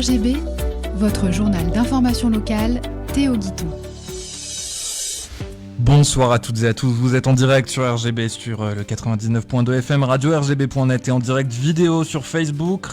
RGB, votre journal d'information locale, Théo Guiton. Bonsoir à toutes et à tous, vous êtes en direct sur RGB, sur le 99.2 FM, radio RGB.net et en direct vidéo sur Facebook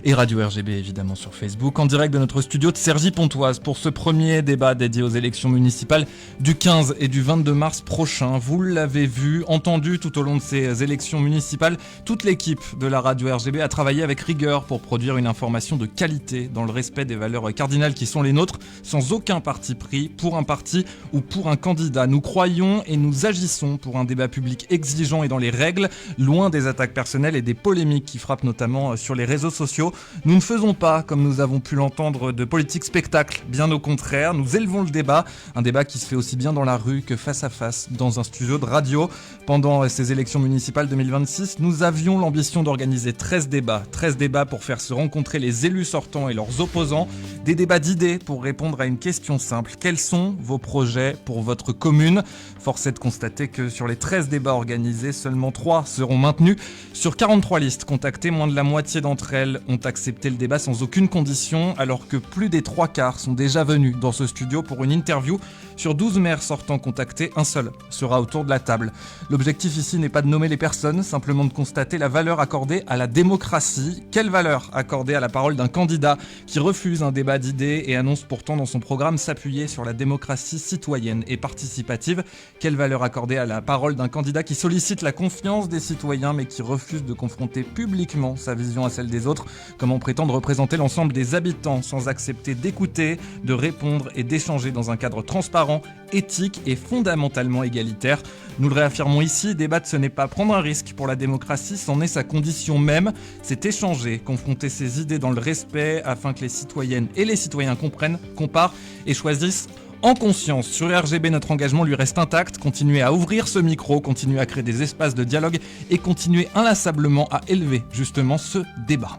et radio RGB évidemment sur Facebook, en direct de notre studio de Cergy-Pontoise pour ce premier débat dédié aux élections municipales du 15 et du 22 mars prochain. Vous l'avez vu, entendu tout au long de ces élections municipales, toute l'équipe de la radio RGB a travaillé avec rigueur pour produire une information de qualité dans le respect des valeurs cardinales qui sont les nôtres, sans aucun parti pris pour un parti ou pour un candidat. Nous croyons et nous agissons pour un débat public exigeant et dans les règles, loin des attaques personnelles et des polémiques qui frappent notamment sur les réseaux sociaux. Nous ne faisons pas, comme nous avons pu l'entendre, de politique spectacle, bien au contraire. Nous élevons le débat, un débat qui se fait aussi bien dans la rue que face à face, dans un studio de radio. Pendant ces élections municipales 2026, nous avions l'ambition d'organiser 13 débats pour faire se rencontrer les élus sortants et leurs opposants, des débats d'idées pour répondre à une question simple. Quels sont vos projets pour votre commune ? Force est de constater que sur les 13 débats organisés, seulement 3 seront maintenus. Sur 43 listes contactées, moins de la moitié d'entre elles ont accepté le débat sans aucune condition, alors que plus des 3/4 sont déjà venus dans ce studio pour une interview. Sur 12 maires sortants contactés, un seul sera autour de la table. L'objectif ici n'est pas de nommer les personnes, simplement de constater la valeur accordée à la démocratie. Quelle valeur accordée à la parole d'un candidat qui refuse un débat d'idées et annonce pourtant dans son programme s'appuyer sur la démocratie citoyenne et participative? Quelle valeur accordée à la parole d'un candidat qui sollicite la confiance des citoyens mais qui refuse de confronter publiquement sa vision à celle des autres? Comment prétendre représenter l'ensemble des habitants sans accepter d'écouter, de répondre et d'échanger dans un cadre transparent, éthique et fondamentalement égalitaire? Nous le réaffirmons ici, débattre ce n'est pas prendre un risque pour la démocratie, c'en est sa condition même. C'est échanger, confronter ses idées dans le respect afin que les citoyennes et les citoyens comprennent, comparent et choisissent en conscience. Sur RGB, notre engagement lui reste intact. Continuer à ouvrir ce micro, continuer à créer des espaces de dialogue et continuer inlassablement à élever justement ce débat.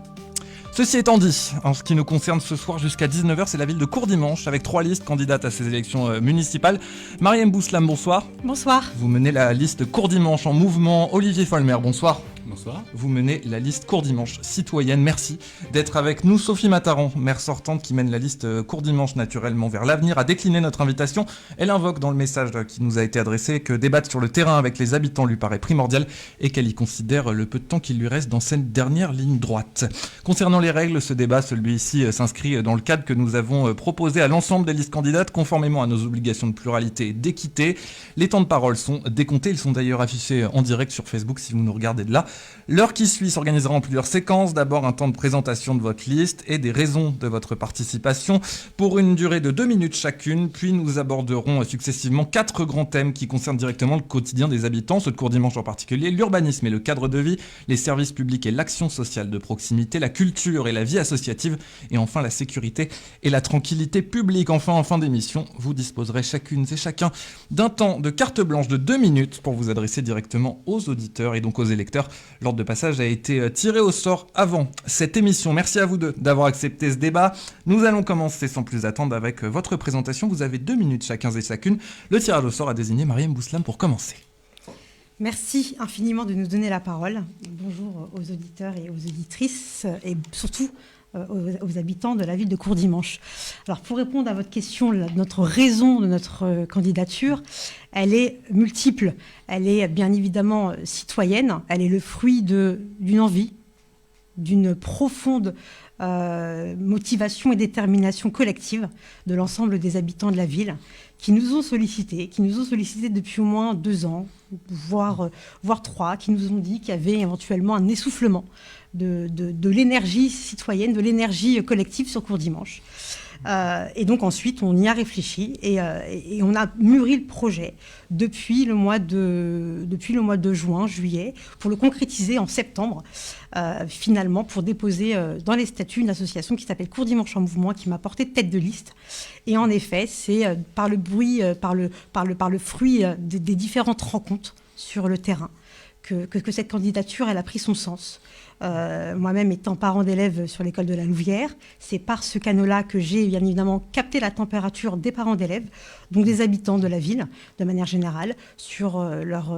Ceci étant dit, en ce qui nous concerne ce soir jusqu'à 19h, c'est la ville de Courdimanche avec 3 listes candidates à ces élections municipales. Mariam Bouslam, bonsoir. Bonsoir. Vous menez la liste Courdimanche en mouvement. Olivier Folmer, bonsoir. Bonsoir. Vous menez la liste Courdimanche citoyenne. Merci d'être avec nous. Sophie Mataran, maire sortante qui mène la liste Courdimanche naturellement vers l'avenir, a décliné notre invitation. Elle invoque dans le message qui nous a été adressé que débattre sur le terrain avec les habitants lui paraît primordial et qu'elle y considère le peu de temps qu'il lui reste dans cette dernière ligne droite. Concernant les règles, ce débat, celui-ci, s'inscrit dans le cadre que nous avons proposé à l'ensemble des listes candidates conformément à nos obligations de pluralité et d'équité. Les temps de parole sont décomptés, ils sont d'ailleurs affichés en direct sur Facebook si vous nous regardez de là. L'heure qui suit s'organisera en plusieurs séquences. D'abord un temps de présentation de votre liste et des raisons de votre participation pour une durée de 2 minutes chacune. Puis nous aborderons successivement 4 grands thèmes qui concernent directement le quotidien des habitants, ceux de Courdimanche en particulier, l'urbanisme et le cadre de vie, les services publics et l'action sociale de proximité, la culture et la vie associative et enfin la sécurité et la tranquillité publique. Enfin, en fin d'émission, vous disposerez chacune et chacun d'un temps de carte blanche de 2 minutes pour vous adresser directement aux auditeurs et donc aux électeurs. L'ordre de passage a été tiré au sort avant cette émission. Merci à vous deux d'avoir accepté ce débat. Nous allons commencer sans plus attendre avec votre présentation. Vous avez 2 minutes chacun et chacune. Le tirage au sort a désigné Mariam Bouslam pour commencer. Merci infiniment de nous donner la parole. Bonjour aux auditeurs et aux auditrices et surtout aux habitants de la ville de Courdimanche. Alors pour répondre à votre question, notre raison de notre candidature, elle est multiple. Elle est bien évidemment citoyenne, elle est le fruit d'une envie, d'une profonde motivation et détermination collective de l'ensemble des habitants de la ville qui nous ont sollicités depuis au moins 2 ans, voire 3, qui nous ont dit qu'il y avait éventuellement un essoufflement de l'énergie citoyenne, de l'énergie collective sur Courdimanche. Et donc ensuite, on y a réfléchi et on a mûri le projet depuis le mois de juillet, pour le concrétiser en septembre, finalement, pour déposer dans les statuts une association qui s'appelle Courdimanche en mouvement, qui m'a porté tête de liste. Et en effet, c'est par le bruit, par le fruit des différentes rencontres sur le terrain que cette candidature, elle a pris son sens. Moi-même étant parent d'élèves sur l'école de la Louvière, c'est par ce canal-là que j'ai bien évidemment capté la température des parents d'élèves, donc des habitants de la ville de manière générale, sur leur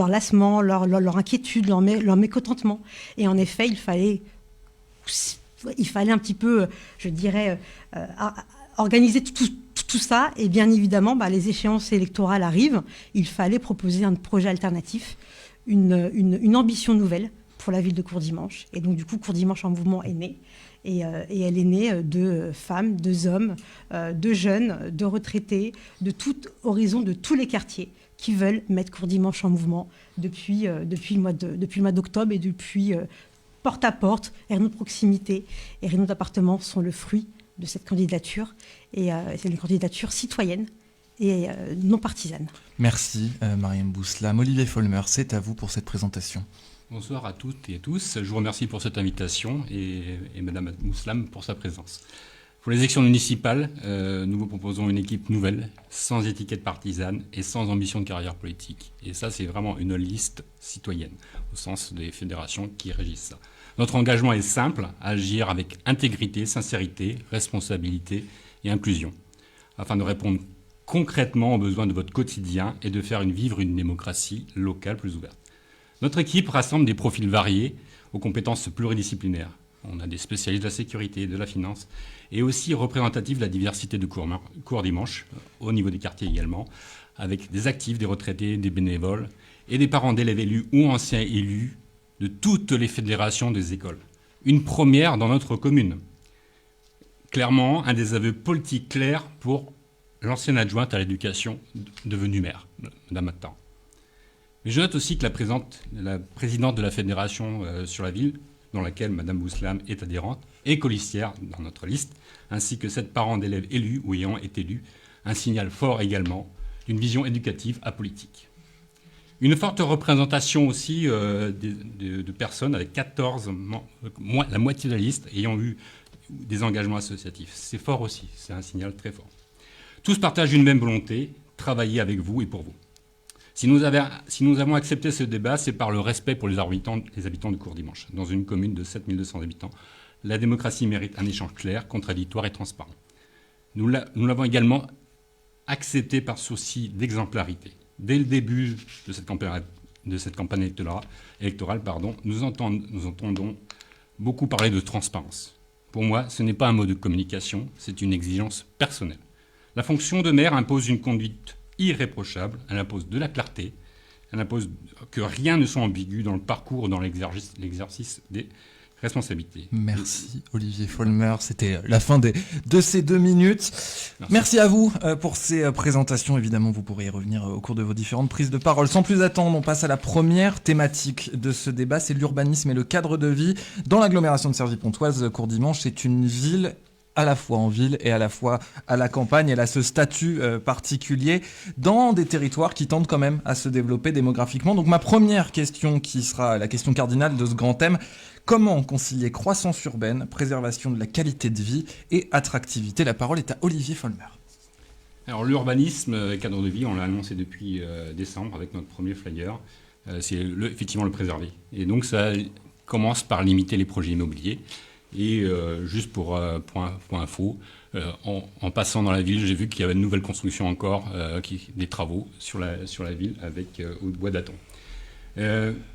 lassement, leur inquiétude, leur mécontentement. Et en effet, il fallait il fallait un petit peu, je dirais, organiser tout ça. Et bien évidemment, les échéances électorales arrivent. Il fallait proposer un projet alternatif, une ambition nouvelle pour la ville de Courdimanche. Et donc, du coup, Courdimanche en mouvement est née. Et elle est née de femmes, de hommes, de jeunes, de retraités, de tout horizon, de tous les quartiers qui veulent mettre Courdimanche en mouvement depuis le mois d'octobre et depuis porte à porte. Réunions de proximité et réunions d'appartements sont le fruit de cette candidature. Et c'est une candidature citoyenne et non partisane. Merci Mariam Bouslam. Olivier Folmer, c'est à vous pour cette présentation. Bonsoir à toutes et à tous. Je vous remercie pour cette invitation et Madame Bouslam pour sa présence. Pour les élections municipales, nous vous proposons une équipe nouvelle, sans étiquette partisane et sans ambition de carrière politique. Et ça, c'est vraiment une liste citoyenne, au sens des fédérations qui régissent ça. Notre engagement est simple, agir avec intégrité, sincérité, responsabilité et inclusion, afin de répondre concrètement aux besoins de votre quotidien et de faire vivre une démocratie locale plus ouverte. Notre équipe rassemble des profils variés aux compétences pluridisciplinaires. On a des spécialistes de la sécurité, de la finance, et aussi représentatifs de la diversité de Courdimanche, au niveau des quartiers également, avec des actifs, des retraités, des bénévoles, et des parents d'élèves élus ou anciens élus de toutes les fédérations des écoles. Une première dans notre commune. Clairement, un des aveux politiques clairs pour l'ancienne adjointe à l'éducation devenue maire, Mme Attan. Mais je note aussi que la présidente de la fédération sur la ville, dans laquelle Mme Bouslam est adhérente, est colistière dans notre liste, ainsi que 7 parents d'élèves élus ou ayant été élus, un signal fort également d'une vision éducative apolitique. Une forte représentation aussi de personnes avec 14, la moitié de la liste, ayant eu des engagements associatifs. C'est fort aussi, c'est un signal très fort. Tous partagent une même volonté, travailler avec vous et pour vous. Si nous avons accepté ce débat, c'est par le respect pour les habitants de Courdimanche. Dans une commune de 7200 habitants, la démocratie mérite un échange clair, contradictoire et transparent. Nous l'avons également accepté par souci d'exemplarité. Dès le début de cette campagne électorale, nous entendons beaucoup parler de transparence. Pour moi, ce n'est pas un mot de communication, c'est une exigence personnelle. La fonction de maire impose une conduite irréprochable, elle impose de la clarté, elle impose que rien ne soit ambigu dans le parcours ou dans l'exercice des responsabilités. Merci Olivier Folmer, c'était la fin de ces 2 minutes. Merci à vous pour ces présentations. Évidemment, vous pourrez y revenir au cours de vos différentes prises de parole. Sans plus attendre, on passe à la première thématique de ce débat, c'est l'urbanisme et le cadre de vie. Dans l'agglomération de Cergy-Pontoise, Courdimanche, c'est une ville à la fois en ville et à la fois à la campagne. Elle a ce statut particulier dans des territoires qui tendent quand même à se développer démographiquement. Donc ma première question, qui sera la question cardinale de ce grand thème, comment concilier croissance urbaine, préservation de la qualité de vie et attractivité? La parole est à Olivier Folmer. Alors l'urbanisme, cadre de vie, on l'a annoncé depuis décembre avec notre premier flyer, c'est effectivement le préserver. Et donc ça commence par limiter les projets immobiliers. Et juste pour info, en passant dans la ville, j'ai vu qu'il y avait de nouvelles constructions encore, des travaux sur la ville avec au bois d'Aton.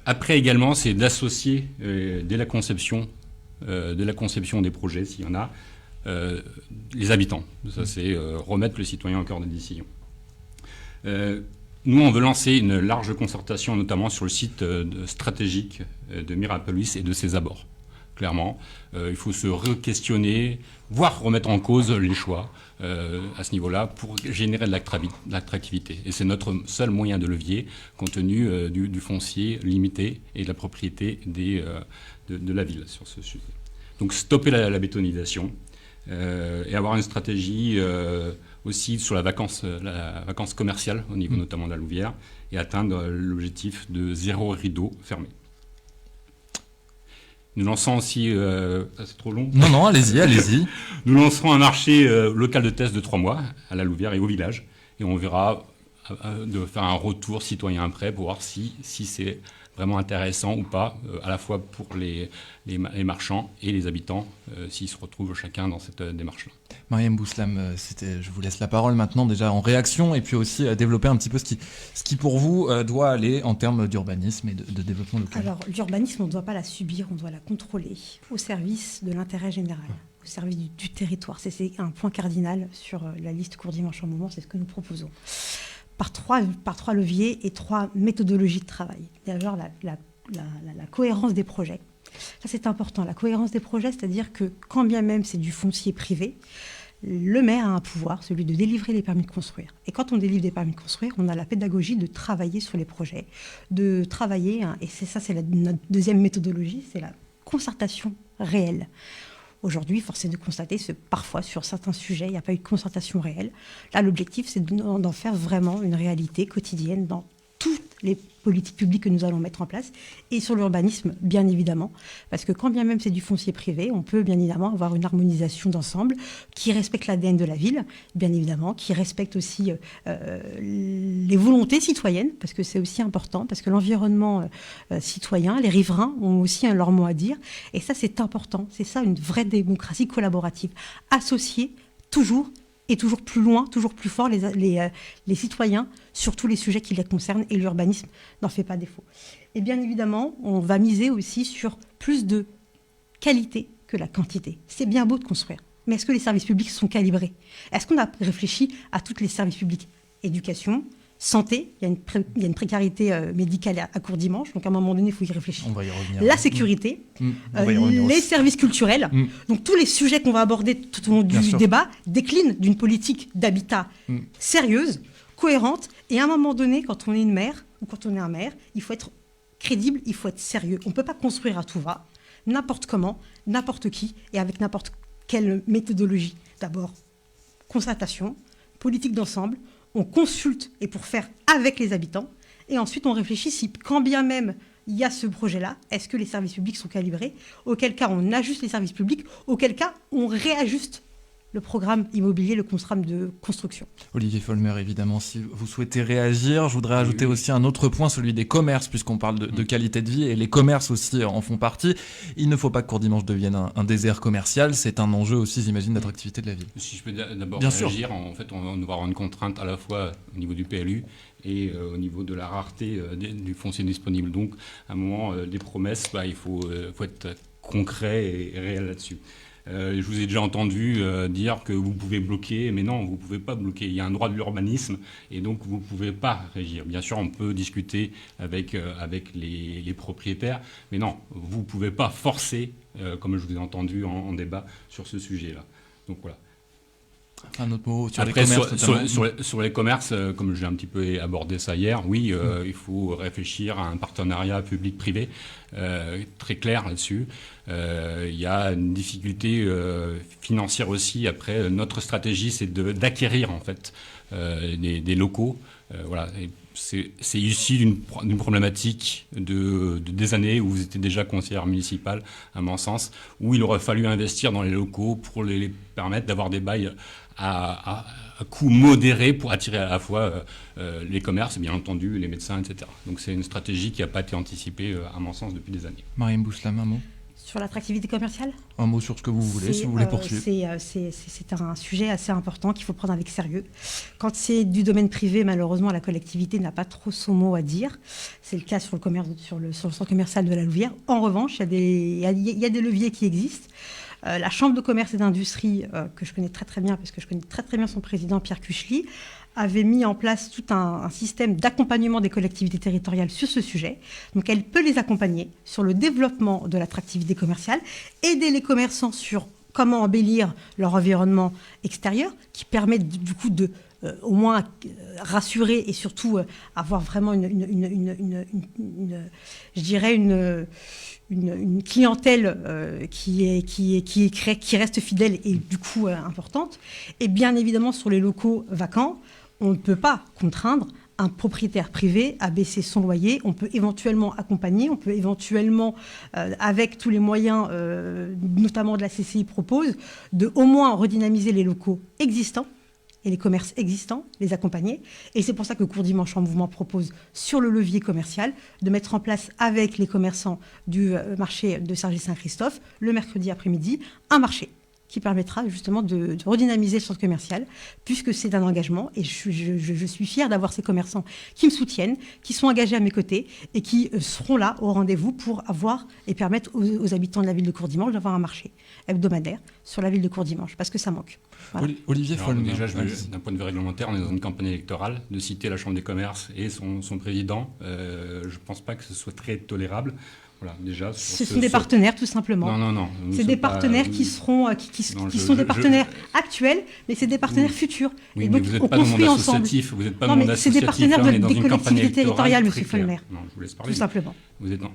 Après également, c'est d'associer dès la conception des projets, s'il y en a, les habitants. Ça, c'est remettre le citoyen au cœur des décisions. Nous, on veut lancer une large concertation, notamment sur le site stratégique de Mirapolis et de ses abords. Clairement, il faut se re-questionner, voire remettre en cause les choix à ce niveau-là pour générer de l'attractivité. Et c'est notre seul moyen de levier, compte tenu du foncier limité et de la propriété de la ville sur ce sujet. Donc stopper la bétonisation et avoir une stratégie aussi sur la vacance commerciale, au niveau notamment de la Louvière, et atteindre l'objectif de 0 rideau fermé. Nous lançons aussi... c'est trop long ? Non, allez-y. Nous lancerons un marché local de test de 3 mois à la Louvière et au village. Et on verra de faire un retour citoyen après pour voir si c'est vraiment intéressant ou pas, à la fois pour les marchands et les habitants, s'ils se retrouvent chacun dans cette démarche-là. Mariam Bouslam, je vous laisse la parole maintenant déjà en réaction et puis aussi développer un petit peu ce qui pour vous doit aller en termes d'urbanisme et de développement local. Alors l'urbanisme, on ne doit pas la subir, on doit la contrôler au service de l'intérêt général, au service du territoire. C'est un point cardinal sur la liste Courdimanche en mouvement, c'est ce que nous proposons. Par trois leviers et 3 méthodologies de travail. D'abord, la cohérence des projets. Ça, c'est important. La cohérence des projets, c'est-à-dire que quand bien même c'est du foncier privé, le maire a un pouvoir, celui de délivrer les permis de construire. Et quand on délivre des permis de construire, on a la pédagogie de travailler sur les projets, de travailler, et c'est notre deuxième méthodologie, c'est la concertation réelle. Aujourd'hui, force est de constater que parfois, sur certains sujets, il n'y a pas eu de concertation réelle. Là, l'objectif, c'est d'en faire vraiment une réalité quotidienne dans toutes les politiques publiques que nous allons mettre en place, et sur l'urbanisme, bien évidemment, parce que quand bien même c'est du foncier privé, on peut bien évidemment avoir une harmonisation d'ensemble qui respecte l'ADN de la ville, bien évidemment, qui respecte aussi les volontés citoyennes, parce que c'est aussi important, parce que l'environnement citoyen, les riverains ont aussi leur mot à dire, et ça c'est important, c'est ça une vraie démocratie collaborative, associer toujours et toujours plus loin, toujours plus fort les citoyens sur tous les sujets qui les concernent, et l'urbanisme n'en fait pas défaut. Et bien évidemment, on va miser aussi sur plus de qualité que la quantité. C'est bien beau de construire, mais est-ce que les services publics sont calibrés? Est-ce qu'on a réfléchi à tous les services publics? Éducation, santé, il y a une précarité médicale à Courdimanche, donc à un moment donné, il faut y réfléchir. On va y revenir. La sécurité, les services culturels, donc tous les sujets qu'on va aborder tout au long du débat déclinent d'une politique d'habitat sérieuse, cohérente, et à un moment donné, quand on est une maire ou quand on est un maire, il faut être crédible, il faut être sérieux. On ne peut pas construire à tout va, n'importe comment, n'importe qui, et avec n'importe quelle méthodologie. D'abord, concertation, politique d'ensemble, on consulte et pour faire avec les habitants, et ensuite on réfléchit si, quand bien même il y a ce projet-là, est-ce que les services publics sont calibrés? Auquel cas on ajuste les services publics, auquel cas on réajuste le programme immobilier, le contrat de construction. Olivier Folmer, évidemment, si vous souhaitez réagir, je voudrais ajouter aussi un autre point, celui des commerces, puisqu'on parle de qualité de vie, et les commerces aussi en font partie. Il ne faut pas que Courdimanche devienne un désert commercial, c'est un enjeu aussi, j'imagine, d'attractivité de la ville. Si je peux d'abord réagir, en fait, on va avoir une contrainte à la fois au niveau du PLU et au niveau de la rareté du foncier disponible. Donc, à un moment, des promesses, il faut être concret et réel là-dessus. Je vous ai déjà entendu dire que vous pouvez bloquer, mais non, vous ne pouvez pas bloquer. Il y a un droit de l'urbanisme et donc vous ne pouvez pas régir. Bien sûr, on peut discuter avec les propriétaires, mais non, vous ne pouvez pas forcer, comme je vous ai entendu en débat sur ce sujet-là. Donc voilà. Un autre mot sur Après, les commerces. sur les commerces, comme j'ai un petit peu abordé ça hier, oui, il faut réfléchir à un partenariat public-privé très clair là-dessus. Il y a une difficulté financière aussi. Après, notre stratégie, c'est d'acquérir en fait des locaux. Voilà. Et c'est issu d'une problématique de des années où vous étiez déjà conseillère municipale, à mon sens, où il aurait fallu investir dans les locaux pour les permettre d'avoir des bails à coût modéré pour attirer à la fois les commerces, bien entendu, les médecins, etc. Donc c'est une stratégie qui n'a pas été anticipée, à mon sens, depuis des années. Mariam Bouslam, un mot? Sur l'attractivité commerciale? Un mot sur ce que vous voulez, si vous voulez poursuivre. C'est un sujet assez important qu'il faut prendre avec sérieux. Quand c'est du domaine privé, malheureusement, la collectivité n'a pas trop son mot à dire. C'est le cas sur le centre commercial de la Louvière. En revanche, il y a des leviers qui existent. La Chambre de commerce et d'industrie, que je connais très très bien, parce que je connais très très bien son président Pierre Cuchely, avait mis en place tout un système d'accompagnement des collectivités territoriales sur ce sujet. Donc elle peut les accompagner sur le développement de l'attractivité commerciale, aider les commerçants sur comment embellir leur environnement extérieur, qui permet du coup de au moins rassurer et surtout avoir vraiment une clientèle qui reste fidèle et du coup importante. Et bien évidemment, sur les locaux vacants, on ne peut pas contraindre un propriétaire privé à baisser son loyer. On peut éventuellement accompagner, on peut éventuellement, avec tous les moyens, notamment de la CCI propose, de au moins redynamiser les locaux existants et les commerces existants, les accompagner. Et c'est pour ça que Courdimanche en Mouvement propose, sur le levier commercial, de mettre en place avec les commerçants du marché de Cergy-Saint-Christophe, le mercredi après-midi, un marché qui permettra justement de redynamiser le centre commercial, puisque c'est un engagement. Et je suis fière d'avoir ces commerçants qui me soutiennent, qui sont engagés à mes côtés et qui seront là au rendez-vous pour avoir et permettre aux habitants de la ville de Courdimanche d'avoir un marché hebdomadaire sur la ville de Courdimanche, parce que ça manque. Voilà. Olivier Folmer. Déjà, d'un point de vue réglementaire, on est dans une campagne électorale. De citer la Chambre des commerces et son président, je ne pense pas que ce soit très tolérable. Voilà, déjà, ce sont des partenaires, tout simplement. Non. C'est des partenaires qui seront, qui sont des partenaires actuels, mais c'est des partenaires futurs. Oui, et mais donc, vous n'êtes on pas dans le monde construit ensemble. associatif. Vous n'êtes pas Non, dans le monde mais c'est des associatif. partenaires Là, on est dans des une campagne collectivités électorale territoriales, très monsieur claire. Folmer. Non, je vous laisse parler. Tout simplement.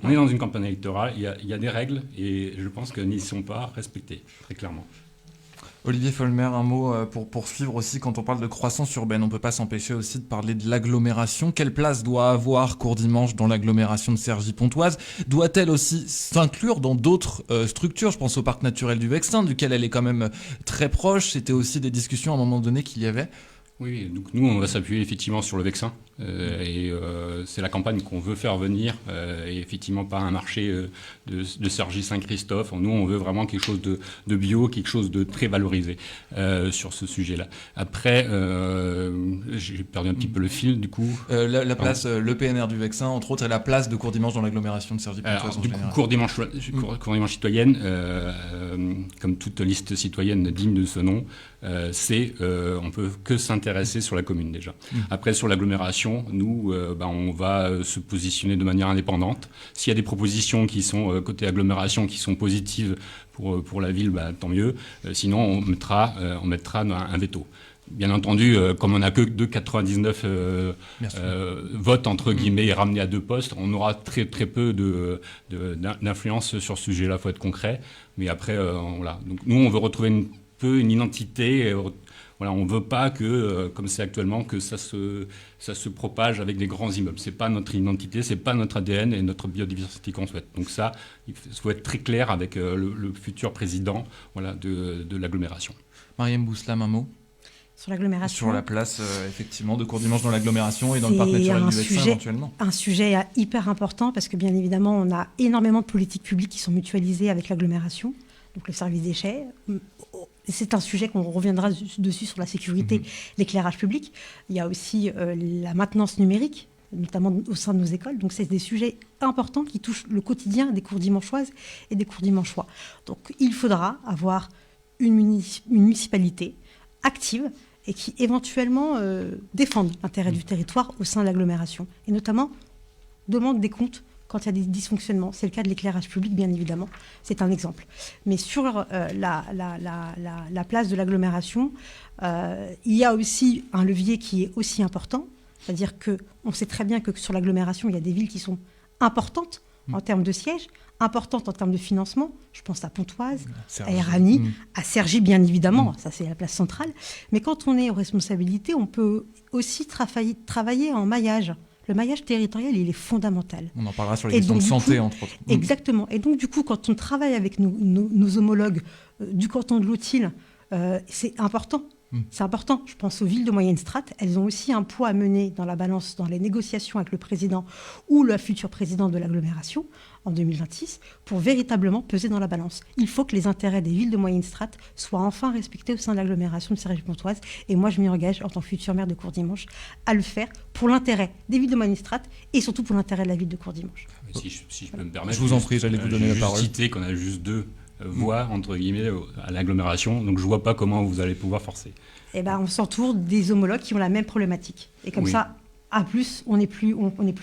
On est dans une campagne électorale. Il y a des règles et je pense qu'elles n'y sont pas respectées, très clairement. Olivier Folmer, un mot pour poursuivre aussi, quand on parle de croissance urbaine, on ne peut pas s'empêcher aussi de parler de l'agglomération. Quelle place doit avoir Courdimanche dans l'agglomération de Cergy-Pontoise? Doit-elle aussi s'inclure dans d'autres structures? Je pense au parc naturel du Vexin, duquel elle est quand même très proche. C'était aussi des discussions à un moment donné qu'il y avait. Oui, donc nous, on va s'appuyer effectivement sur le Vexin. C'est la campagne qu'on veut faire venir, et effectivement pas un marché de Cergy-Saint-Christophe. Nous, on veut vraiment quelque chose de bio, quelque chose de très valorisé sur ce sujet-là. Après, j'ai perdu un petit peu le fil, du coup. La place, le PNR du Vexin, entre autres, et la place de Courdimanche dans l'agglomération de Cergy-Pontoise en général. Courdimanche citoyenne, comme toute liste citoyenne digne de ce nom, on peut que s'intéresser sur la commune déjà. Après, sur l'agglomération, nous, on va se positionner de manière indépendante. S'il y a des propositions qui sont côté agglomération qui sont positives pour la ville, tant mieux. Sinon, on mettra un veto. Bien entendu, comme on n'a que 2,99 votes entre guillemets et ramenés à 2 postes, on aura très très peu d'influence sur ce sujet-là. Il faut être concret. Mais après, voilà. Donc nous, on veut retrouver une identité. Voilà, on ne veut pas que, comme c'est actuellement, que ça se propage avec des grands immeubles. Ce n'est pas notre identité, ce n'est pas notre ADN et notre biodiversité qu'on souhaite. Donc ça, il faut être très clair avec le futur président de l'agglomération. Mariam Bouslam, un mot sur l'agglomération. Sur la place, effectivement, de Courdimanche dans l'agglomération et dans le parc naturel du Vexin, éventuellement. Un sujet hyper important parce que, bien évidemment, on a énormément de politiques publiques qui sont mutualisées avec l'agglomération. Donc le service déchets, c'est un sujet qu'on reviendra dessus sur la sécurité, l'éclairage public. Il y a aussi la maintenance numérique, notamment au sein de nos écoles. Donc c'est des sujets importants qui touchent le quotidien des Courdimanchoises et des Courdimanchois. Donc il faudra avoir une municipalité active et qui éventuellement défende l'intérêt du territoire au sein de l'agglomération. Et notamment demande des comptes quand il y a des dysfonctionnements. C'est le cas de l'éclairage public, bien évidemment. C'est un exemple. Mais sur la place de l'agglomération, il y a aussi un levier qui est aussi important. C'est-à-dire qu'on sait très bien que sur l'agglomération, il y a des villes qui sont importantes en termes de sièges, importantes en termes de financement. Je pense à Pontoise, à Éragny, à Cergy, bien évidemment. Ça, c'est la place centrale. Mais quand on est aux responsabilités, on peut aussi travailler en maillage. Le maillage territorial, il est fondamental. On en parlera sur les questions de santé, entre autres. Exactement. Et donc, du coup, quand on travaille avec nos homologues du canton de l'Autil, c'est important. C'est important. Je pense aux villes de moyenne strate. Elles ont aussi un poids à mener dans la balance, dans les négociations avec le président ou le futur président de l'agglomération en 2026 pour véritablement peser dans la balance. Il faut que les intérêts des villes de moyenne strate soient enfin respectés au sein de l'agglomération de Cergy-Pontoise. Et moi, je m'y engage en tant que futur maire de Courdimanche à le faire pour l'intérêt des villes de moyenne strate et surtout pour l'intérêt de la ville de Courdimanche. Si je peux me permettre, je vous en prie, j'allais vous donner la parole. Juste citer qu'on a juste 2 voix, entre guillemets, à l'agglomération. Donc je ne vois pas comment vous allez pouvoir forcer. Eh ben, on s'entoure des homologues qui ont la même problématique. Et comme ça, à plus, on est plus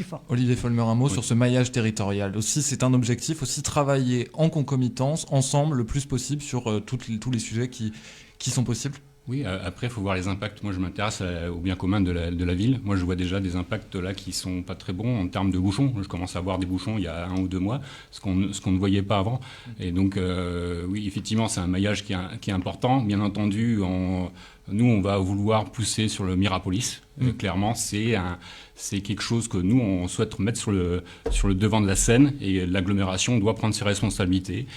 fort. Olivier Folmer, un mot sur ce maillage territorial. Aussi, c'est un objectif, aussi travailler en concomitance, ensemble, le plus possible sur tous les sujets qui sont possibles. Oui, après, il faut voir les impacts. Moi, je m'intéresse au bien commun de la ville. Moi, je vois déjà des impacts là qui sont pas très bons en termes de bouchons. Je commence à voir des bouchons il y a 1 ou 2 mois, ce qu'on ne voyait pas avant. Et donc, oui, effectivement, c'est un maillage qui est important. Bien entendu, Nous, on va vouloir pousser sur le Mirapolis. Clairement, c'est quelque chose que nous, on souhaite mettre sur le devant de la scène, et l'agglomération doit prendre ses responsabilités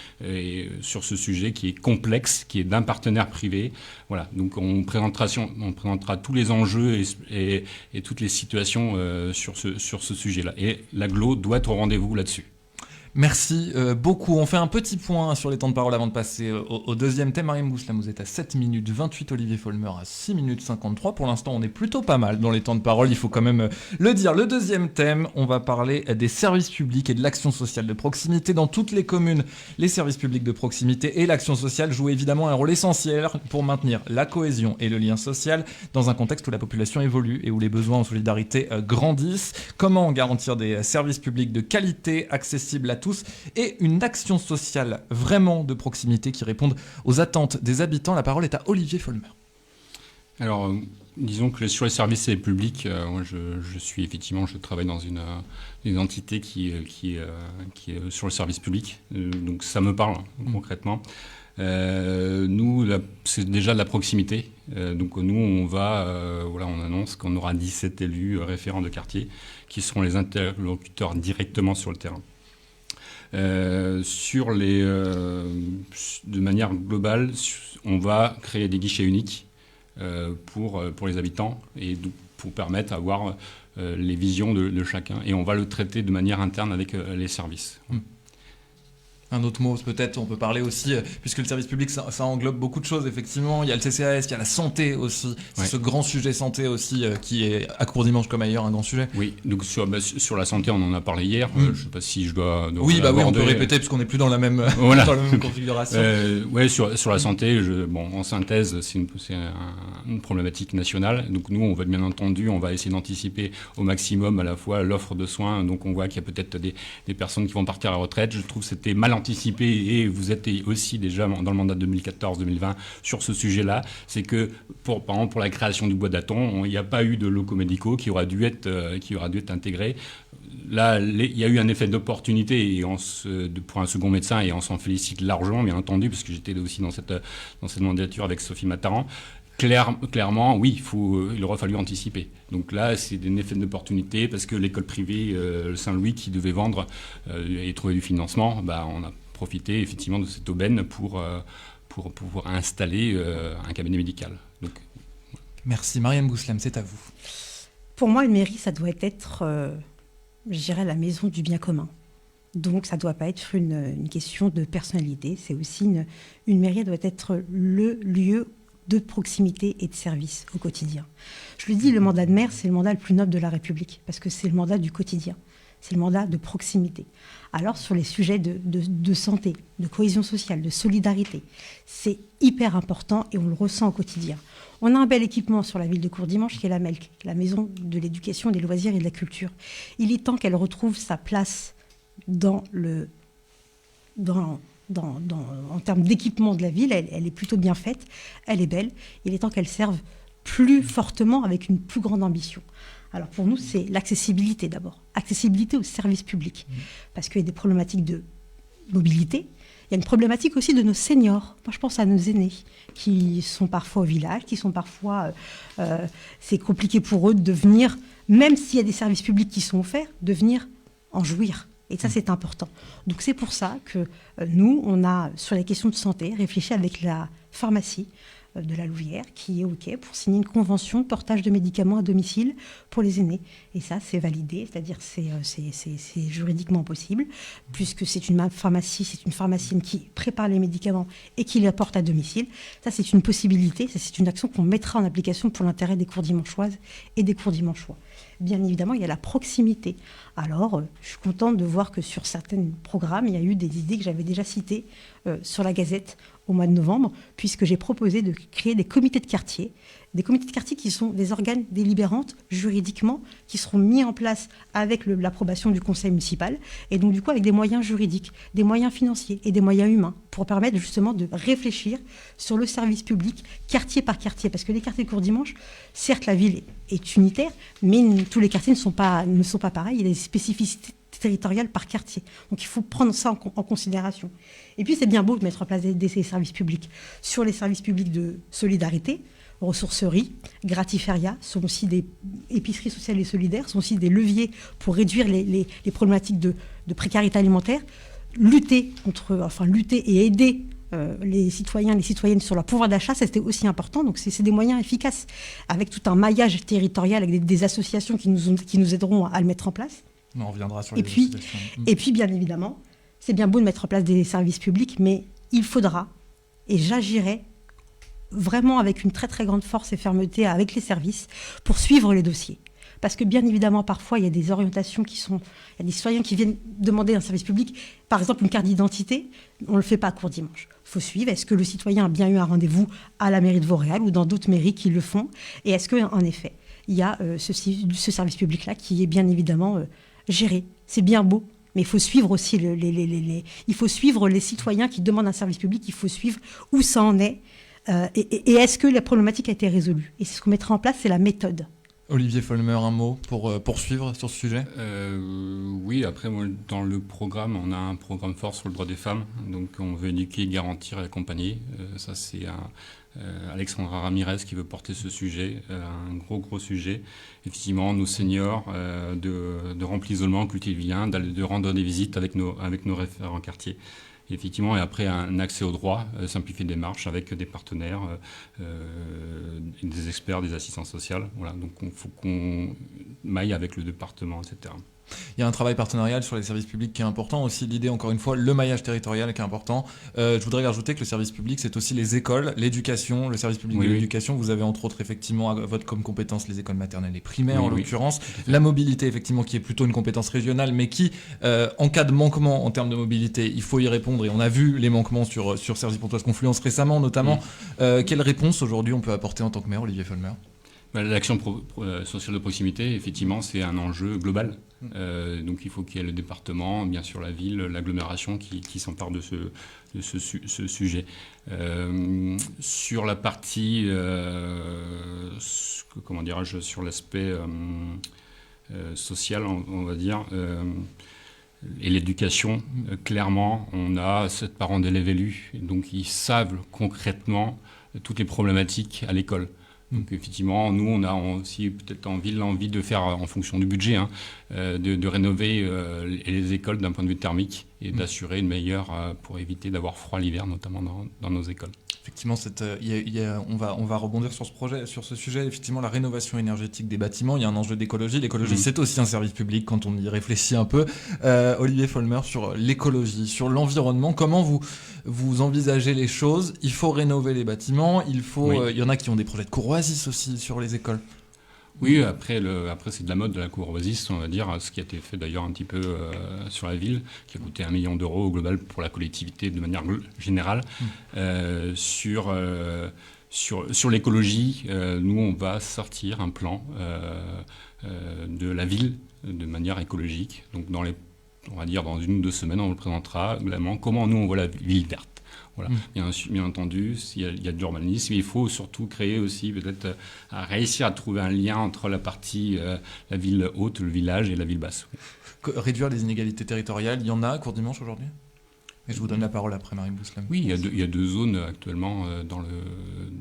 sur ce sujet qui est complexe, qui est d'un partenaire privé. Voilà. Donc, on présentera tous les enjeux et toutes les situations sur ce sujet-là. Et l'agglo doit être au rendez-vous là-dessus. Merci beaucoup. On fait un petit point sur les temps de parole avant de passer au deuxième thème. Mariam Mouslam, vous êtes à 7 minutes 28, Olivier Folmer à 6 minutes 53. Pour l'instant, on est plutôt pas mal dans les temps de parole, il faut quand même le dire. Le deuxième thème, on va parler des services publics et de l'action sociale de proximité. Dans toutes les communes, les services publics de proximité et l'action sociale jouent évidemment un rôle essentiel pour maintenir la cohésion et le lien social dans un contexte où la population évolue et où les besoins en solidarité grandissent. Comment garantir des services publics de qualité, accessibles à tous, et une action sociale vraiment de proximité qui réponde aux attentes des habitants? La parole est à Olivier Folmer. Alors, disons que sur les services publics, moi je travaille dans une entité qui est sur le service public, donc ça me parle concrètement. Nous, c'est déjà de la proximité. Donc nous, on annonce qu'on aura 17 élus référents de quartier qui seront les interlocuteurs directement sur le terrain. De manière globale, on va créer des guichets uniques pour les habitants et pour permettre d'avoir les visions de chacun. Et on va le traiter de manière interne avec les services. Un autre mot, peut-être, on peut parler aussi, puisque le service public, ça englobe beaucoup de choses, effectivement. Il y a le CCAS, il y a la santé aussi. C'est ce grand sujet santé aussi, qui est à Courdimanche comme ailleurs un grand sujet. Oui, donc sur la santé, on en a parlé hier. Je ne sais pas si je dois oui, on peut répéter, parce qu'on n'est plus dans la même, voilà. dans la même configuration. Sur la santé, en synthèse, c'est une problématique nationale. Donc nous, on va bien entendu, on va essayer d'anticiper au maximum à la fois l'offre de soins. Donc on voit qu'il y a peut-être des personnes qui vont partir à la retraite. Je trouve que c'était mal anticipé, et vous êtes aussi déjà dans le mandat 2014-2020 sur ce sujet-là. C'est que, par exemple, pour la création du bois d'Athon, il n'y a pas eu de locaux médicaux qui aura dû être intégrés. Là, il y a eu un effet d'opportunité pour un second médecin, et on s'en félicite largement, bien entendu, parce que j'étais aussi dans cette mandature avec Sophie Mataran. Clairement, oui, il aura fallu anticiper. Donc là, c'est un effet d'opportunité, parce que l'école privée Saint-Louis, qui devait vendre et trouver du financement, on a profité effectivement de cette aubaine pour pouvoir installer un cabinet médical. Donc, merci. Mariam Mouslam, c'est à vous. Pour moi, une mairie, ça doit être, je dirais, la maison du bien commun. Donc, ça ne doit pas être une question de personnalité. C'est aussi une mairie doit être le lieu de proximité et de service au quotidien. Je le dis, le mandat de maire, c'est le mandat le plus noble de la République, parce que c'est le mandat du quotidien, c'est le mandat de proximité. Alors, sur les sujets de santé, de cohésion sociale, de solidarité, c'est hyper important, et on le ressent au quotidien. On a un bel équipement sur la ville de Courdimanche qui est la MELC, la Maison de l'éducation, des loisirs et de la culture. Il est temps qu'elle retrouve sa place en termes d'équipement de la ville. Elle est plutôt bien faite, elle est belle. Il est temps qu'elle serve plus fortement, avec une plus grande ambition. Alors pour nous, c'est l'accessibilité d'abord. Accessibilité aux services publics. Parce qu'il y a des problématiques de mobilité. Il y a une problématique aussi de nos seniors. Moi, je pense à nos aînés qui sont parfois au village, qui sont parfois... c'est compliqué pour eux de venir, même s'il y a des services publics qui sont offerts, de venir en jouir. Et ça, c'est important. Donc c'est pour ça que nous, on a, sur les questions de santé, réfléchi avec la pharmacie de la Louvière, qui est OK pour signer une convention de portage de médicaments à domicile pour les aînés. Et ça, c'est validé, c'est-à-dire c'est juridiquement possible, puisque c'est une pharmacienne qui prépare les médicaments et qui les apporte à domicile. Ça, c'est une possibilité, ça, c'est une action qu'on mettra en application pour l'intérêt des Courdimanchoises et des Courdimanchois. Bien évidemment, il y a la proximité. Alors, je suis contente de voir que sur certains programmes, il y a eu des idées que j'avais déjà citées sur la Gazette au mois de novembre, puisque j'ai proposé de créer des comités de quartier qui sont des organes délibérantes juridiquement, qui seront mis en place avec l'approbation du conseil municipal, et donc du coup avec des moyens juridiques, des moyens financiers et des moyens humains, pour permettre justement de réfléchir sur le service public quartier par quartier, parce que les quartiers de Courdimanche, certes la ville est unitaire, mais tous les quartiers ne sont pas pareils, il y a des spécificités territoriales par quartier. Donc il faut prendre ça en considération. Et puis c'est bien beau de mettre en place des services publics. Sur les services publics de solidarité, ressourceries, gratiférias, sont aussi des épiceries sociales et solidaires, sont aussi des leviers pour réduire les problématiques de précarité alimentaire, lutter et aider les citoyens et les citoyennes sur leur pouvoir d'achat, ça c'était aussi important. Donc c'est des moyens efficaces, avec tout un maillage territorial, avec des associations qui nous aideront à le mettre en place. On reviendra sur les associations. Et puis, bien évidemment, c'est bien beau de mettre en place des services publics, mais il faudra, et j'agirai vraiment avec une très très grande force et fermeté avec les services pour suivre les dossiers. Parce que bien évidemment, parfois, il y a des orientations il y a des citoyens qui viennent demander un service public, par exemple une carte d'identité, on ne le fait pas à court dimanche. Il faut suivre, est-ce que le citoyen a bien eu un rendez-vous à la mairie de Vauréal ou dans d'autres mairies qui le font? Et est-ce qu'en effet, il y a ce service public-là qui est bien évidemment géré? C'est bien beau, mais il faut suivre aussi il faut suivre les citoyens qui demandent un service public, il faut suivre où ça en est. Et est-ce que la problématique a été résolue? Et c'est ce qu'on mettra en place, c'est la méthode. Olivier Folmer, un mot pour poursuivre sur ce sujet? Oui, après, dans le programme, on a un programme fort sur le droit des femmes. Donc, on veut éduquer, garantir et accompagner. Ça, c'est Alexandra Ramirez qui veut porter ce sujet, un gros sujet. Effectivement, nos seniors, de remplir l'isolement, cultiver le lien, de rendre des visites avec nos référents quartier. Effectivement, et après un accès au droit, simplifier les démarches avec des partenaires, des experts, des assistants sociaux. Voilà, donc il faut qu'on maille avec le département, etc. Il y a un travail partenarial sur les services publics qui est important. Aussi l'idée, encore une fois, le maillage territorial qui est important. Je voudrais rajouter que le service public, c'est aussi les écoles, l'éducation, le service public de l'éducation. Vous avez entre autres effectivement comme compétence les écoles maternelles et primaires en l'occurrence. La mobilité effectivement qui est plutôt une compétence régionale, mais qui, en cas de manquement en termes de mobilité, il faut y répondre. Et on a vu les manquements sur Cergy Pontoise Confluence récemment notamment. Quelle réponse aujourd'hui on peut apporter en tant que maire, Olivier Folmer? L'action sociale de proximité, effectivement, c'est un enjeu global. Donc il faut qu'il y ait le département, bien sûr la ville, l'agglomération qui s'empare de ce sujet. Sur la partie, sur l'aspect social, on va dire, et l'éducation, clairement, on a 7 parents d'élèves élus, donc ils savent concrètement toutes les problématiques à l'école. Donc effectivement, nous, on a aussi peut-être l'envie de faire, en fonction du budget, de rénover les écoles d'un point de vue thermique et d'assurer une meilleure, pour éviter d'avoir froid l'hiver, notamment dans nos écoles. Effectivement, on va rebondir sur ce sujet. Effectivement, la rénovation énergétique des bâtiments, il y a un enjeu d'écologie. L'écologie, c'est aussi un service public quand on y réfléchit un peu. Olivier Folmer, sur l'écologie, sur l'environnement, comment vous envisagez les choses? Il faut rénover les bâtiments, il y en a qui ont des projets de cour oasis aussi sur les écoles. Oui, après c'est de la mode de la cour oasis, on va dire, ce qui a été fait d'ailleurs un petit peu sur la ville, qui a coûté 1 million d'euros au global pour la collectivité de manière générale. Sur l'écologie, nous on va sortir un plan de la ville de manière écologique. Donc on va dire dans 1 ou 2 semaines, on le présentera globalement comment nous on voit la ville verte. Voilà. Bien entendu, il y a de l'urbanisme, il faut surtout créer aussi, peut-être, réussir à trouver un lien entre la partie, la ville haute, le village et la ville basse. Réduire les inégalités territoriales, il y en a à Courdimanche aujourd'hui? Et je vous donne la parole après, Marie Bouslam. Oui, il y a 2 zones actuellement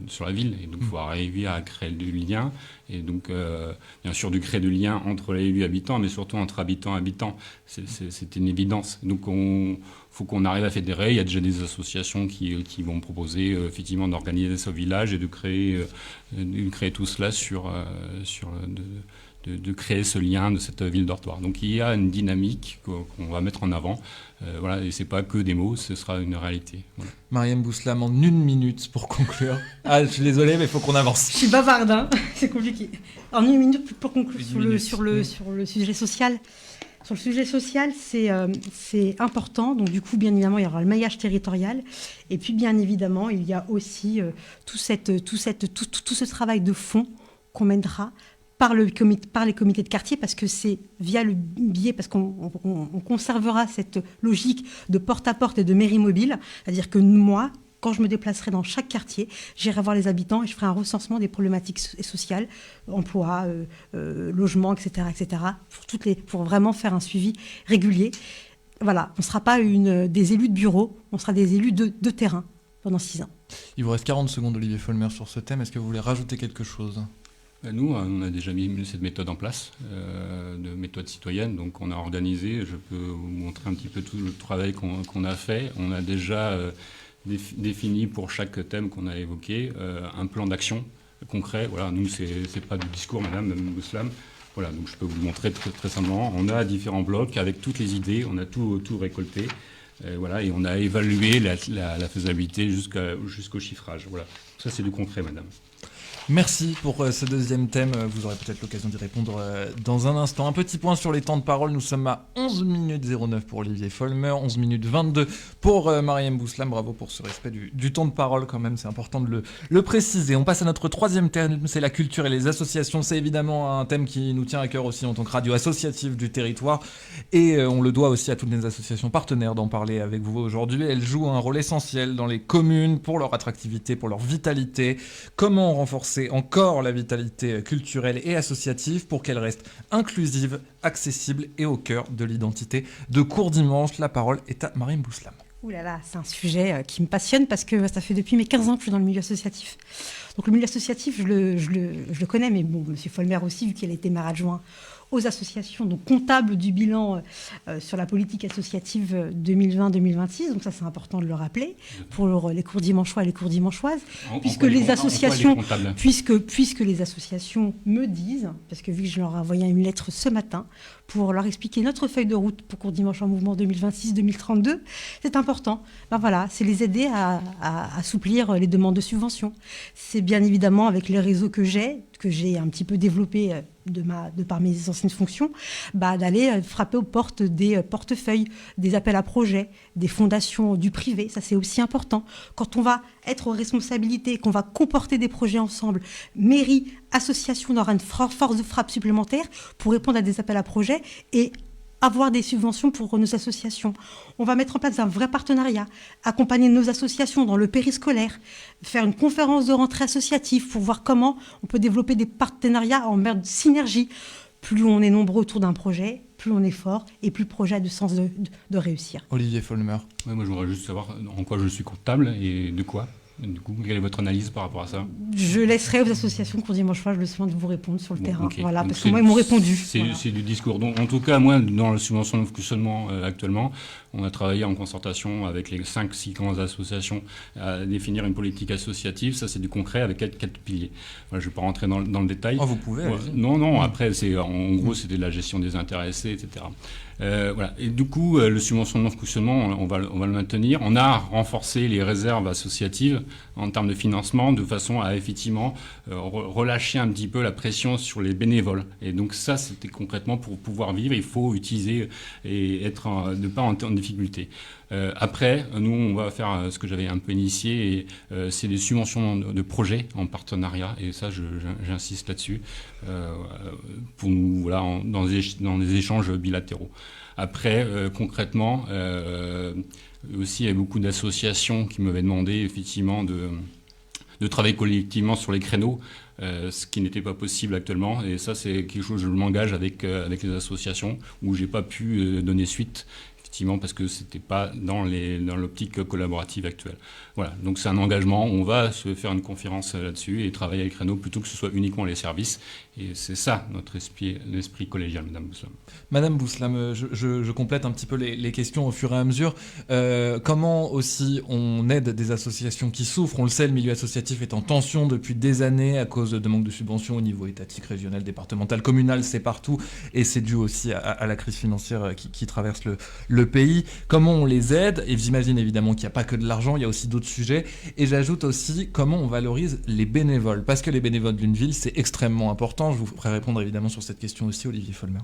sur la ville, et donc il faut arriver à créer du lien, et donc bien sûr de créer du lien entre les élus habitants, mais surtout entre habitants et habitants, c'est une évidence. Donc faut qu'on arrive à fédérer. Il y a déjà des associations qui vont proposer effectivement d'organiser ça au village et de créer tout cela de créer ce lien de cette ville dortoir. Donc il y a une dynamique qu'on va mettre en avant. Voilà, et c'est pas que des mots, ce sera une réalité. Voilà. Mariam Bouslam, en 1 minute pour conclure. Je suis désolé, mais il faut qu'on avance. Je suis bavarde, hein. C'est compliqué. En 1 minute pour conclure sur le sujet social. Sur le sujet social, c'est important. Donc du coup, bien évidemment, il y aura le maillage territorial. Et puis, bien évidemment, il y a aussi tout ce travail de fond qu'on mènera par les comités de quartier, parce que c'est via le biais, parce qu'on conservera cette logique de porte-à-porte et de mairie mobile. C'est-à-dire que moi, quand je me déplacerai dans chaque quartier, j'irai voir les habitants et je ferai un recensement des problématiques sociales, emploi, logement, etc., pour vraiment faire un suivi régulier. Voilà, on ne sera pas des élus de bureau, on sera des élus de terrain. pendant 6 ans. Il vous reste 40 secondes, Olivier Folmer, sur ce thème. Est-ce que vous voulez rajouter quelque chose ? Nous, on a déjà mis cette méthode en place, de méthode citoyenne. Donc, on a organisé, je peux vous montrer un petit peu tout le travail qu'on a fait. On a déjà défini pour chaque thème qu'on a évoqué un plan d'action concret. Voilà, nous, c'est pas du discours, Madame Mouslam. Voilà, donc je peux vous le montrer très simplement. On a différents blocs avec toutes les idées, on a tout récolté. Voilà, et on a évalué la faisabilité jusqu'au chiffrage. Voilà, ça c'est du concret, Madame. Merci pour ce deuxième thème. Vous aurez peut-être l'occasion d'y répondre dans un instant. Un petit point sur les temps de parole. Nous sommes à 11 minutes 09 pour Olivier Folmer, 11 minutes 22 pour Mariam Bouslam. Bravo pour ce respect du temps de parole quand même. C'est important de le préciser. On passe à notre troisième thème. C'est la culture et les associations. C'est évidemment un thème qui nous tient à cœur aussi en tant que radio associative du territoire. Et on le doit aussi à toutes les associations partenaires d'en parler avec vous aujourd'hui. Elles jouent un rôle essentiel dans les communes pour leur attractivité, pour leur vitalité. Comment renforcer encore la vitalité culturelle et associative pour qu'elle reste inclusive, accessible et au cœur de l'identité de Courdimanche. La parole est à Mariam Bouslam. Ouh là là, c'est un sujet qui me passionne parce que ça fait depuis mes 15 ans que je suis dans le milieu associatif. Donc le milieu associatif, je le connais, mais bon, M. Folmer aussi, vu qu'il a été maire adjoint aux associations, donc comptable du bilan sur la politique associative 2020-2026. Donc ça, c'est important de le rappeler pour les Courdimanchois et les Courdimanchoises, puisque les associations me disent, parce que vu que je leur ai envoyé une lettre ce matin pour leur expliquer notre feuille de route pour Courdimanche en mouvement 2026-2032, c'est important. Ben voilà, c'est les aider à assouplir les demandes de subventions. C'est bien évidemment avec les réseaux que j'ai un petit peu développé de par mes anciennes fonctions, d'aller frapper aux portes des portefeuilles, des appels à projets, des fondations du privé. Ça, c'est aussi important. Quand on va être aux responsabilités, qu'on va comporter des projets ensemble, mairie, association, on aura une force de frappe supplémentaire pour répondre à des appels à projets et avoir des subventions pour nos associations. On va mettre en place un vrai partenariat, accompagner nos associations dans le périscolaire, faire une conférence de rentrée associative pour voir comment on peut développer des partenariats en mode synergie. Plus on est nombreux autour d'un projet, plus on est fort et plus le projet a de sens de réussir. Olivier Folmer. Ouais, moi, je voudrais juste savoir en quoi je suis comptable et de quoi. Du coup, quelle est votre analyse par rapport à ça ? Je laisserai aux associations Courdimanchois le soin de vous répondre sur le terrain. Okay. Voilà, parce que moi, ils m'ont répondu. C'est du discours. Donc, en tout cas, moi, dans le subvention de fonctionnement actuellement, on a travaillé en concertation avec les 5-6 grandes associations à définir une politique associative. Ça, c'est du concret avec 4 piliers. Voilà, je ne vais pas rentrer dans le détail. Oh, vous pouvez. Non. Après, en gros, c'était de la gestion des intéressés, etc. Voilà. Et du coup, le subventionnement de fonctionnement, on va le maintenir. On a renforcé les réserves associatives en termes de financement de façon à effectivement relâcher un petit peu la pression sur les bénévoles. Et donc ça, c'était concrètement pour pouvoir vivre, il faut utiliser et ne pas en difficulté. Après, nous, on va faire ce que j'avais un peu initié, et c'est des subventions de projets en partenariat, et ça, j'insiste là-dessus, pour nous, voilà, dans des échanges bilatéraux. Après, concrètement, aussi, il y a beaucoup d'associations qui m'avaient demandé, effectivement, de travailler collectivement sur les créneaux, ce qui n'était pas possible actuellement. Et ça, c'est quelque chose, je m'engage avec les associations, où j'ai pas pu donner suite, effectivement, parce que c'était pas dans l'optique collaborative actuelle. Voilà, donc c'est un engagement. On va se faire une conférence là-dessus et travailler avec Créneau plutôt que ce soit uniquement les services. Et c'est ça notre esprit collégial, Madame Bouslam. Madame Bouslam, je complète un petit peu les questions au fur et à mesure. Comment aussi on aide des associations qui souffrent ? On le sait, le milieu associatif est en tension depuis des années à cause de manque de subventions au niveau étatique, régional, départemental, communal, c'est partout. Et c'est dû aussi à la crise financière qui traverse le pays. Comment on les aide ? Et j'imagine évidemment qu'il n'y a pas que de l'argent, il y a aussi d'autres sujets. Et j'ajoute aussi comment on valorise les bénévoles. Parce que les bénévoles d'une ville, c'est extrêmement important. Je vous ferai répondre évidemment sur cette question aussi, Olivier Folmer.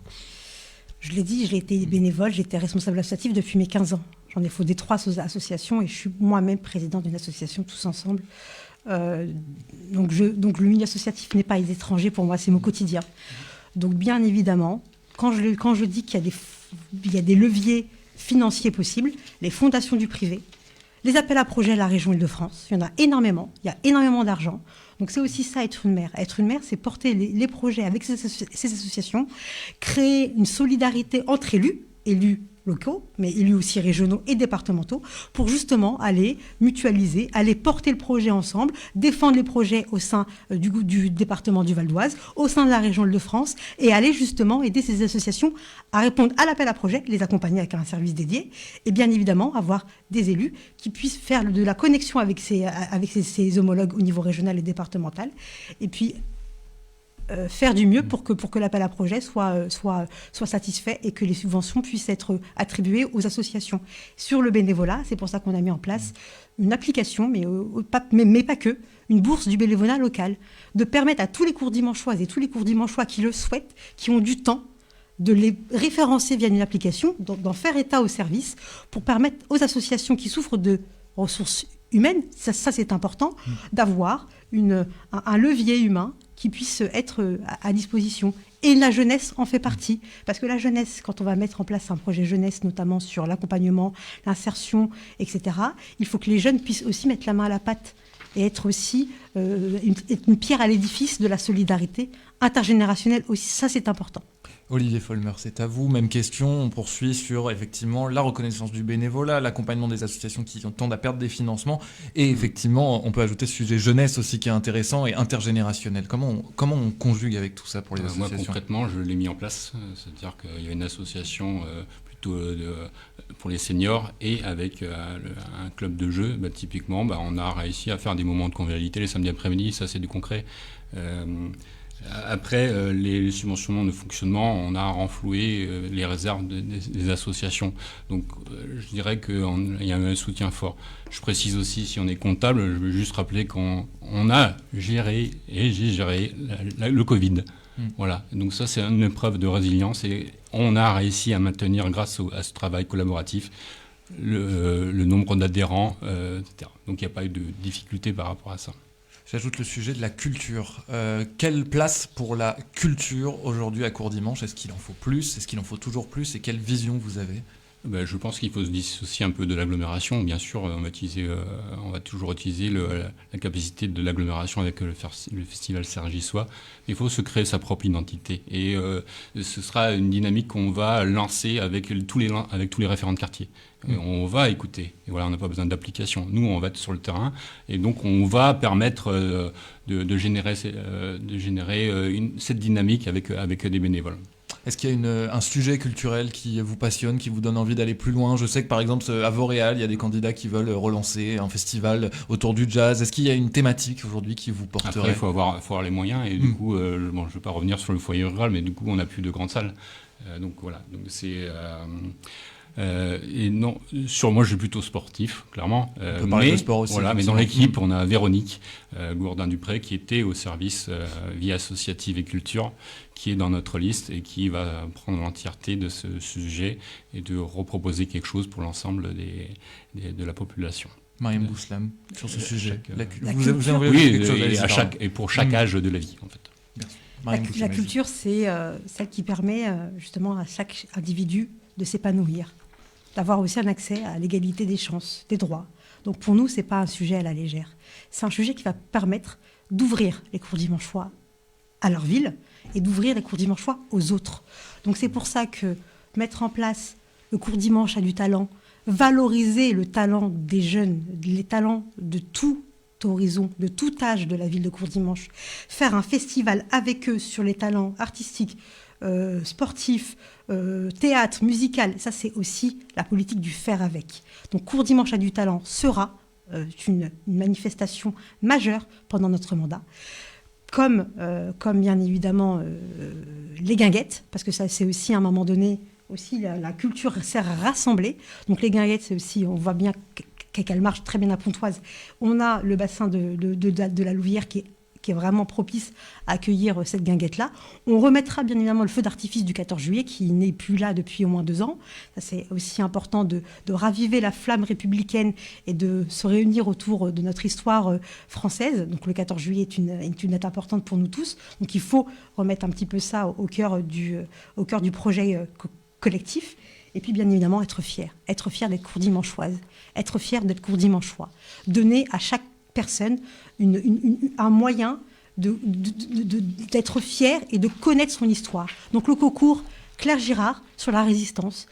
Je l'ai dit, j'ai été bénévole, j'étais responsable associatif depuis mes 15 ans. J'en ai fondé 3 associations et je suis moi-même présidente d'une association Tous Ensemble. Donc le milieu associatif n'est pas étranger pour moi, c'est mon quotidien. Donc bien évidemment, quand je dis qu'il y a des leviers financiers possibles, les fondations du privé, les appels à projets à la région Île-de-France, il y en a énormément, il y a énormément d'argent. Donc c'est aussi ça, être une maire. Être une maire, c'est porter les projets avec ces associations, créer une solidarité entre élus, élus locaux, mais élus aussi régionaux et départementaux, pour justement aller mutualiser, aller porter le projet ensemble, défendre les projets au sein du département du Val d'Oise, au sein de la région Île-de-France, et aller justement aider ces associations à répondre à l'appel à projet, les accompagner avec un service dédié, et bien évidemment avoir des élus qui puissent faire de la connexion avec ses homologues au niveau régional et départemental, et puis faire du mieux pour que l'appel à projet soit satisfait et que les subventions puissent être attribuées aux associations. Sur le bénévolat, c'est pour ça qu'on a mis en place une application, mais pas que, une bourse du bénévolat local, de permettre à tous les courdimanchoises et tous les courdimanchois qui le souhaitent, qui ont du temps, de les référencer via une application, d'en faire état au service, pour permettre aux associations qui souffrent de ressources humaines, ça c'est important, d'avoir un levier humain qui puisse être à disposition. Et la jeunesse en fait partie. Parce que la jeunesse, quand on va mettre en place un projet jeunesse, notamment sur l'accompagnement, l'insertion, etc., il faut que les jeunes puissent aussi mettre la main à la pâte et être aussi une pierre à l'édifice de la solidarité intergénérationnelle aussi. Ça, c'est important. Olivier Folmer, c'est à vous. Même question, on poursuit sur effectivement la reconnaissance du bénévolat, l'accompagnement des associations qui tendent à perdre des financements, et effectivement, on peut ajouter ce sujet jeunesse aussi qui est intéressant et intergénérationnel. Comment on conjugue avec tout ça pour les associations ? Moi, concrètement, je l'ai mis en place, c'est-à-dire qu'il y a une association plutôt pour les seniors et avec un club de jeu. Typiquement, on a réussi à faire des moments de convivialité les samedis après-midi, ça c'est du concret. Après, les subventionnements de fonctionnement, on a renfloué les réserves des associations. Donc, je dirais qu'il y a un soutien fort. Je précise aussi, si on est comptable, je veux juste rappeler qu'on a géré, et j'ai géré le Covid. Voilà. Donc ça, c'est une preuve de résilience et on a réussi à maintenir, grâce à ce travail collaboratif, le nombre d'adhérents, etc. Donc il n'y a pas eu de difficulté par rapport à ça. J'ajoute le sujet de la culture. Quelle place pour la culture aujourd'hui à Courdimanche ? Est-ce qu'il en faut plus ? Est-ce qu'il en faut toujours plus ? Et quelle vision vous avez ? Je pense qu'il faut se dissocier un peu de l'agglomération. Bien sûr, on va toujours utiliser la capacité de l'agglomération avec le festival Cergy-Soie. Il faut se créer sa propre identité. Et ce sera une dynamique qu'on va lancer avec tous les référents de quartier. On va écouter. Et voilà, on n'a pas besoin d'application. Nous, on va être sur le terrain. Et donc, on va permettre de générer cette dynamique avec des bénévoles. Est-ce qu'il y a un sujet culturel qui vous passionne, qui vous donne envie d'aller plus loin ? Je sais que par exemple à Vauréal, il y a des candidats qui veulent relancer un festival autour du jazz. Est-ce qu'il y a une thématique aujourd'hui qui vous porterait ? Après, il faut avoir les moyens. Et du coup, je ne vais pas revenir sur le foyer rural, mais du coup, on n'a plus de grandes salles. Donc voilà. Donc c'est... et non, sur moi, je suis plutôt sportif, clairement. On peut parler de sport aussi. Voilà, mais dans l'équipe, on a Véronique Gourdin-Dupré qui était au service vie associative et culture, qui est dans notre liste et qui va prendre l'entièreté de ce sujet et de reproposer quelque chose pour l'ensemble de la population. Mariam Bouslam, sur ce sujet. Et pour chaque âge de la vie, en fait. La culture, c'est celle qui permet justement à chaque individu de s'épanouir, d'avoir aussi un accès à l'égalité des chances, des droits. Donc pour nous, ce n'est pas un sujet à la légère. C'est un sujet qui va permettre d'ouvrir les courdimanchois à leur ville et d'ouvrir les courdimanchois aux autres. Donc c'est pour ça que mettre en place le Courdimanche a du talent, valoriser le talent des jeunes, les talents de tout horizon, de tout âge de la ville de Courdimanche, faire un festival avec eux sur les talents artistiques, sportifs, théâtre, musical, ça c'est aussi la politique du faire avec. Donc Courdimanche a du talent sera une manifestation majeure pendant notre mandat, comme bien évidemment les guinguettes, parce que ça c'est aussi à un moment donné, aussi la culture sert à rassembler. Donc les guinguettes, c'est aussi, on voit bien qu'elle marche très bien à Pontoise. On a le bassin de la Louvière qui est vraiment propice à accueillir cette guinguette-là. On remettra bien évidemment le feu d'artifice du 14 juillet qui n'est plus là depuis au moins 2 ans. Ça, c'est aussi important de raviver la flamme républicaine et de se réunir autour de notre histoire française. Donc le 14 juillet est une date importante pour nous tous. Donc il faut remettre un petit peu ça au cœur du projet collectif. Et puis bien évidemment être fier d'être courdimanchoise, être fier d'être courdimanchois. Donner à chaque personne un moyen d'être fier et de connaître son histoire. Donc le concours Claire Girard sur la résistance,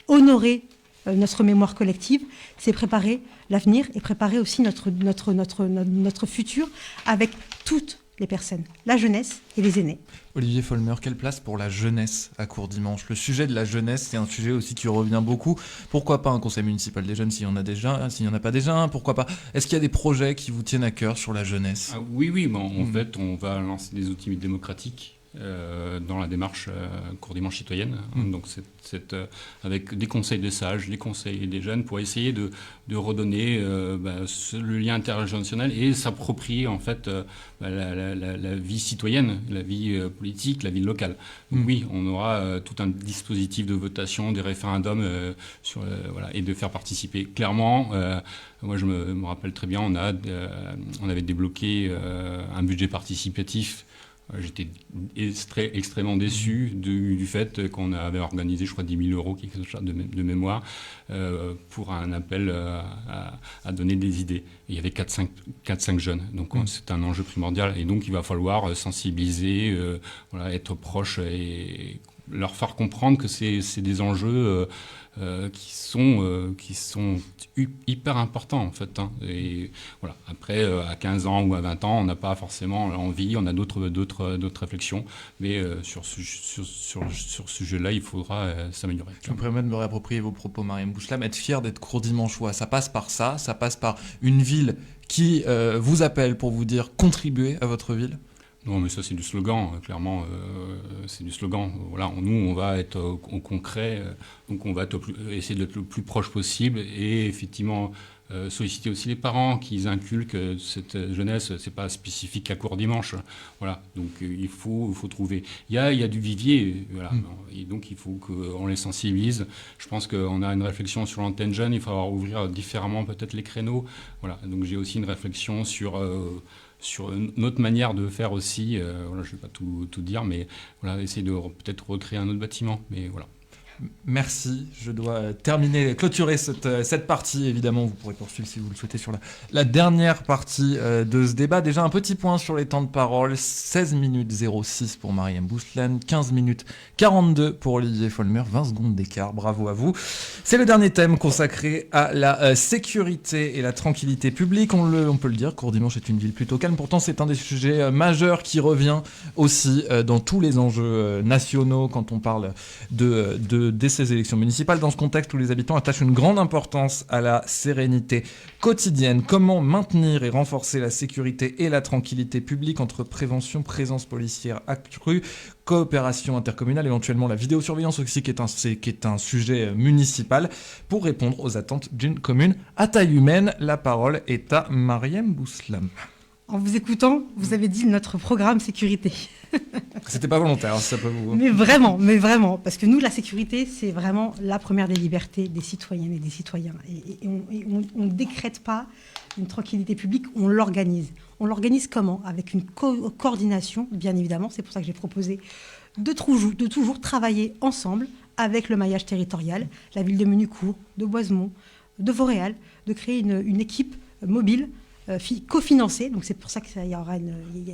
honorer notre mémoire collective, c'est préparer l'avenir et préparer aussi notre futur avec toutes les personnes, la jeunesse et les aînés. Olivier Folmer, quelle place pour la jeunesse à Courdimanche? Le sujet de la jeunesse, c'est un sujet aussi qui revient beaucoup. Pourquoi pas un conseil municipal des jeunes s'il y en a déjà, s'il n'y en a pas déjà un? Pourquoi pas? Est-ce qu'il y a des projets qui vous tiennent à cœur sur la jeunesse? Oui, en fait, on va lancer des outils démocratiques dans la démarche Courdimanche citoyenne. Donc, avec des conseils des sages, des conseils des jeunes, pour essayer de redonner le lien intergénérationnel et s'approprier en fait la vie citoyenne, la vie politique, la vie locale. Donc, oui, on aura tout un dispositif de votation, des référendums et de faire participer. Clairement, moi je me rappelle très bien, on avait débloqué un budget participatif. J'étais extrêmement déçu du fait qu'on avait organisé, je crois, 10 000 euros quelque chose de mémoire pour un appel à donner des idées. Et il y avait 4-5 jeunes. Donc c'est un enjeu primordial. Et donc il va falloir sensibiliser, être proche et leur faire comprendre que c'est des enjeux qui sont hyper importants en fait. Et voilà. Après, à 15 ans ou à 20 ans, on n'a pas forcément envie, on a d'autres réflexions, mais sur ce sujet-là, il faudra s'améliorer. Je me permets de me réapproprier vos propos, Mariam Bouslam. Être fier d'être courdimanchois, ça passe par ça passe par une ville qui vous appelle pour vous dire contribuez à votre ville. Non, mais ça, c'est du slogan, clairement, c'est du slogan. Voilà, nous, on va être au concret, donc on va essayer d'être le plus proche possible et effectivement solliciter aussi les parents qui inculquent cette jeunesse, c'est pas spécifique à Courdimanche. Voilà, donc il faut trouver. Il y a du vivier, voilà, et donc il faut qu'on les sensibilise. Je pense qu'on a une réflexion sur l'antenne jeune, il va falloir ouvrir différemment peut-être les créneaux. Voilà, donc j'ai aussi une réflexion sur notre manière de faire aussi, je ne vais pas tout dire, mais voilà, essayer de peut-être recréer un autre bâtiment. Mais voilà. Merci, je dois clôturer cette partie. Évidemment, vous pourrez poursuivre si vous le souhaitez sur la dernière partie de ce débat. Déjà un petit point sur les temps de parole, 16 minutes 06 pour Mariam Bouslam, 15 minutes 42 pour Olivier Folmer, 20 secondes d'écart, bravo à vous. C'est le dernier thème consacré à la sécurité et la tranquillité publique. On peut le dire, Courdimanche est une ville plutôt calme, pourtant c'est un des sujets majeurs qui revient aussi dans tous les enjeux nationaux quand on parle dès ces élections municipales, dans ce contexte où les habitants attachent une grande importance à la sérénité quotidienne. Comment maintenir et renforcer la sécurité et la tranquillité publique entre prévention, présence policière accrue, coopération intercommunale, éventuellement la vidéosurveillance aussi qui est un sujet municipal, pour répondre aux attentes d'une commune à taille humaine. La parole est à Mariam Bouslam. En vous écoutant, vous avez dit notre programme sécurité. C'était pas volontaire, ça peut vous... Mais vraiment, parce que nous, la sécurité, c'est vraiment la première des libertés des citoyennes et des citoyens. Et on ne décrète pas une tranquillité publique, on l'organise. On l'organise comment? Avec une coordination, bien évidemment. C'est pour ça que j'ai proposé de toujours travailler ensemble avec le maillage territorial, la ville de Menucourt, de Boisemont, de Vauréal, de créer une équipe mobile cofinancée. Donc c'est pour ça qu'il y aura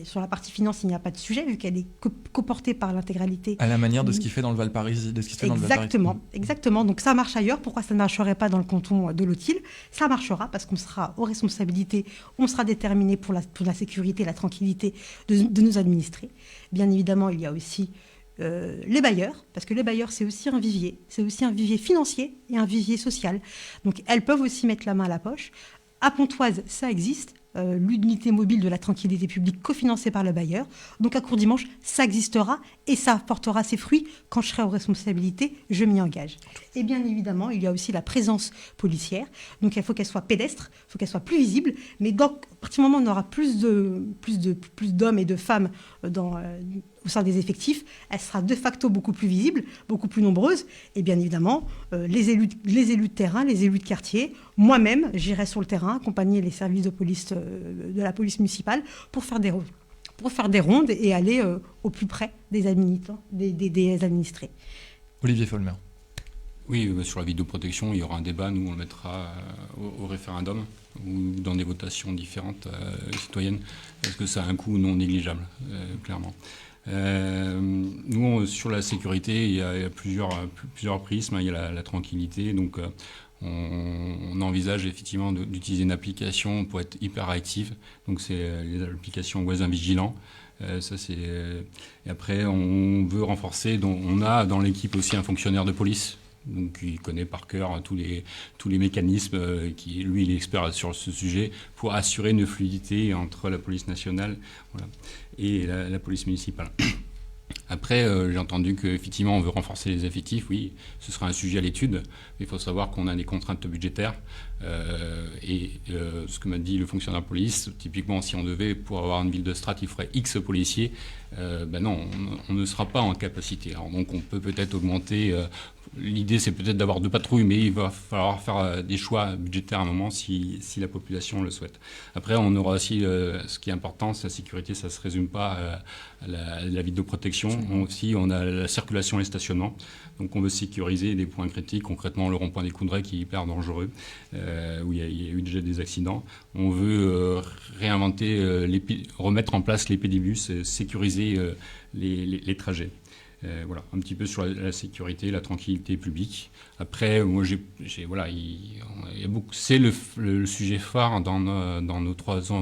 sur la partie finance, il n'y a pas de sujet, vu qu'elle est coportée par l'intégralité. À la manière de ce qui fait dans le Val-Parisien, de ce qui se fait dans le Val-Parisien. Exactement. Donc ça marche ailleurs. Pourquoi ça ne marcherait pas dans le canton de l'Autil? Ça marchera parce qu'on sera aux responsabilités, on sera déterminé pour la sécurité, la tranquillité de nos administrés. Bien évidemment, il y a aussi les bailleurs, parce que les bailleurs, c'est aussi un vivier financier et un vivier social. Donc elles peuvent aussi mettre la main à la poche. À Pontoise, ça existe, l'unité mobile de la tranquillité publique cofinancée par le bailleur. Donc à Courdimanche, ça existera et ça portera ses fruits. Quand je serai aux responsabilités, je m'y engage. Et bien évidemment, il y a aussi la présence policière. Donc il faut qu'elle soit pédestre, il faut qu'elle soit plus visible. Mais donc, à partir du moment où on aura plus d'hommes et de femmes au sein des effectifs, elle sera de facto beaucoup plus visible, beaucoup plus nombreuse. Et bien évidemment, les élus de terrain, les élus de quartier, moi-même, j'irai sur le terrain, accompagner les services de police de la police municipale pour faire des rondes et aller au plus près des administrés. Olivier Folmer. Oui, sur la vidéoprotection, il y aura un débat. Nous, on le mettra au référendum ou dans des votations différentes citoyennes. Est-ce que ça a un coût non négligeable, clairement. Nous, sur la sécurité, il y a plusieurs prismes. Il y a la tranquillité, donc on envisage effectivement d'utiliser une application pour être hyper active. Donc c'est les applications voisins vigilants. Et après, on veut renforcer. On a dans l'équipe aussi un fonctionnaire de police. Donc, il connaît par cœur tous les mécanismes, lui, il est expert sur ce sujet, pour assurer une fluidité entre la police nationale, et la police municipale. Après, j'ai entendu qu'effectivement, on veut renforcer les effectifs. Oui, ce sera un sujet à l'étude. Il faut savoir qu'on a des contraintes budgétaires. Ce que m'a dit le fonctionnaire de police, typiquement, si on devait, pour avoir une ville de Strat, il faudrait X policiers. Non, on ne sera pas en capacité. Alors, donc, on peut peut-être augmenter. L'idée, c'est peut-être d'avoir 2 patrouilles, mais il va falloir faire des choix budgétaires à un moment si la population le souhaite. Après, on aura aussi, ce qui est important, c'est la sécurité, ça ne se résume pas à la vidéoprotection. On a la circulation et le stationnement. Donc, on veut sécuriser des points critiques, concrètement le rond-point des Coudray qui est hyper dangereux, où il y a eu déjà des accidents. On veut remettre en place les pédibus, sécuriser les trajets. Voilà, un petit peu sur la sécurité, la tranquillité publique. Après, moi, c'est le sujet phare dans nos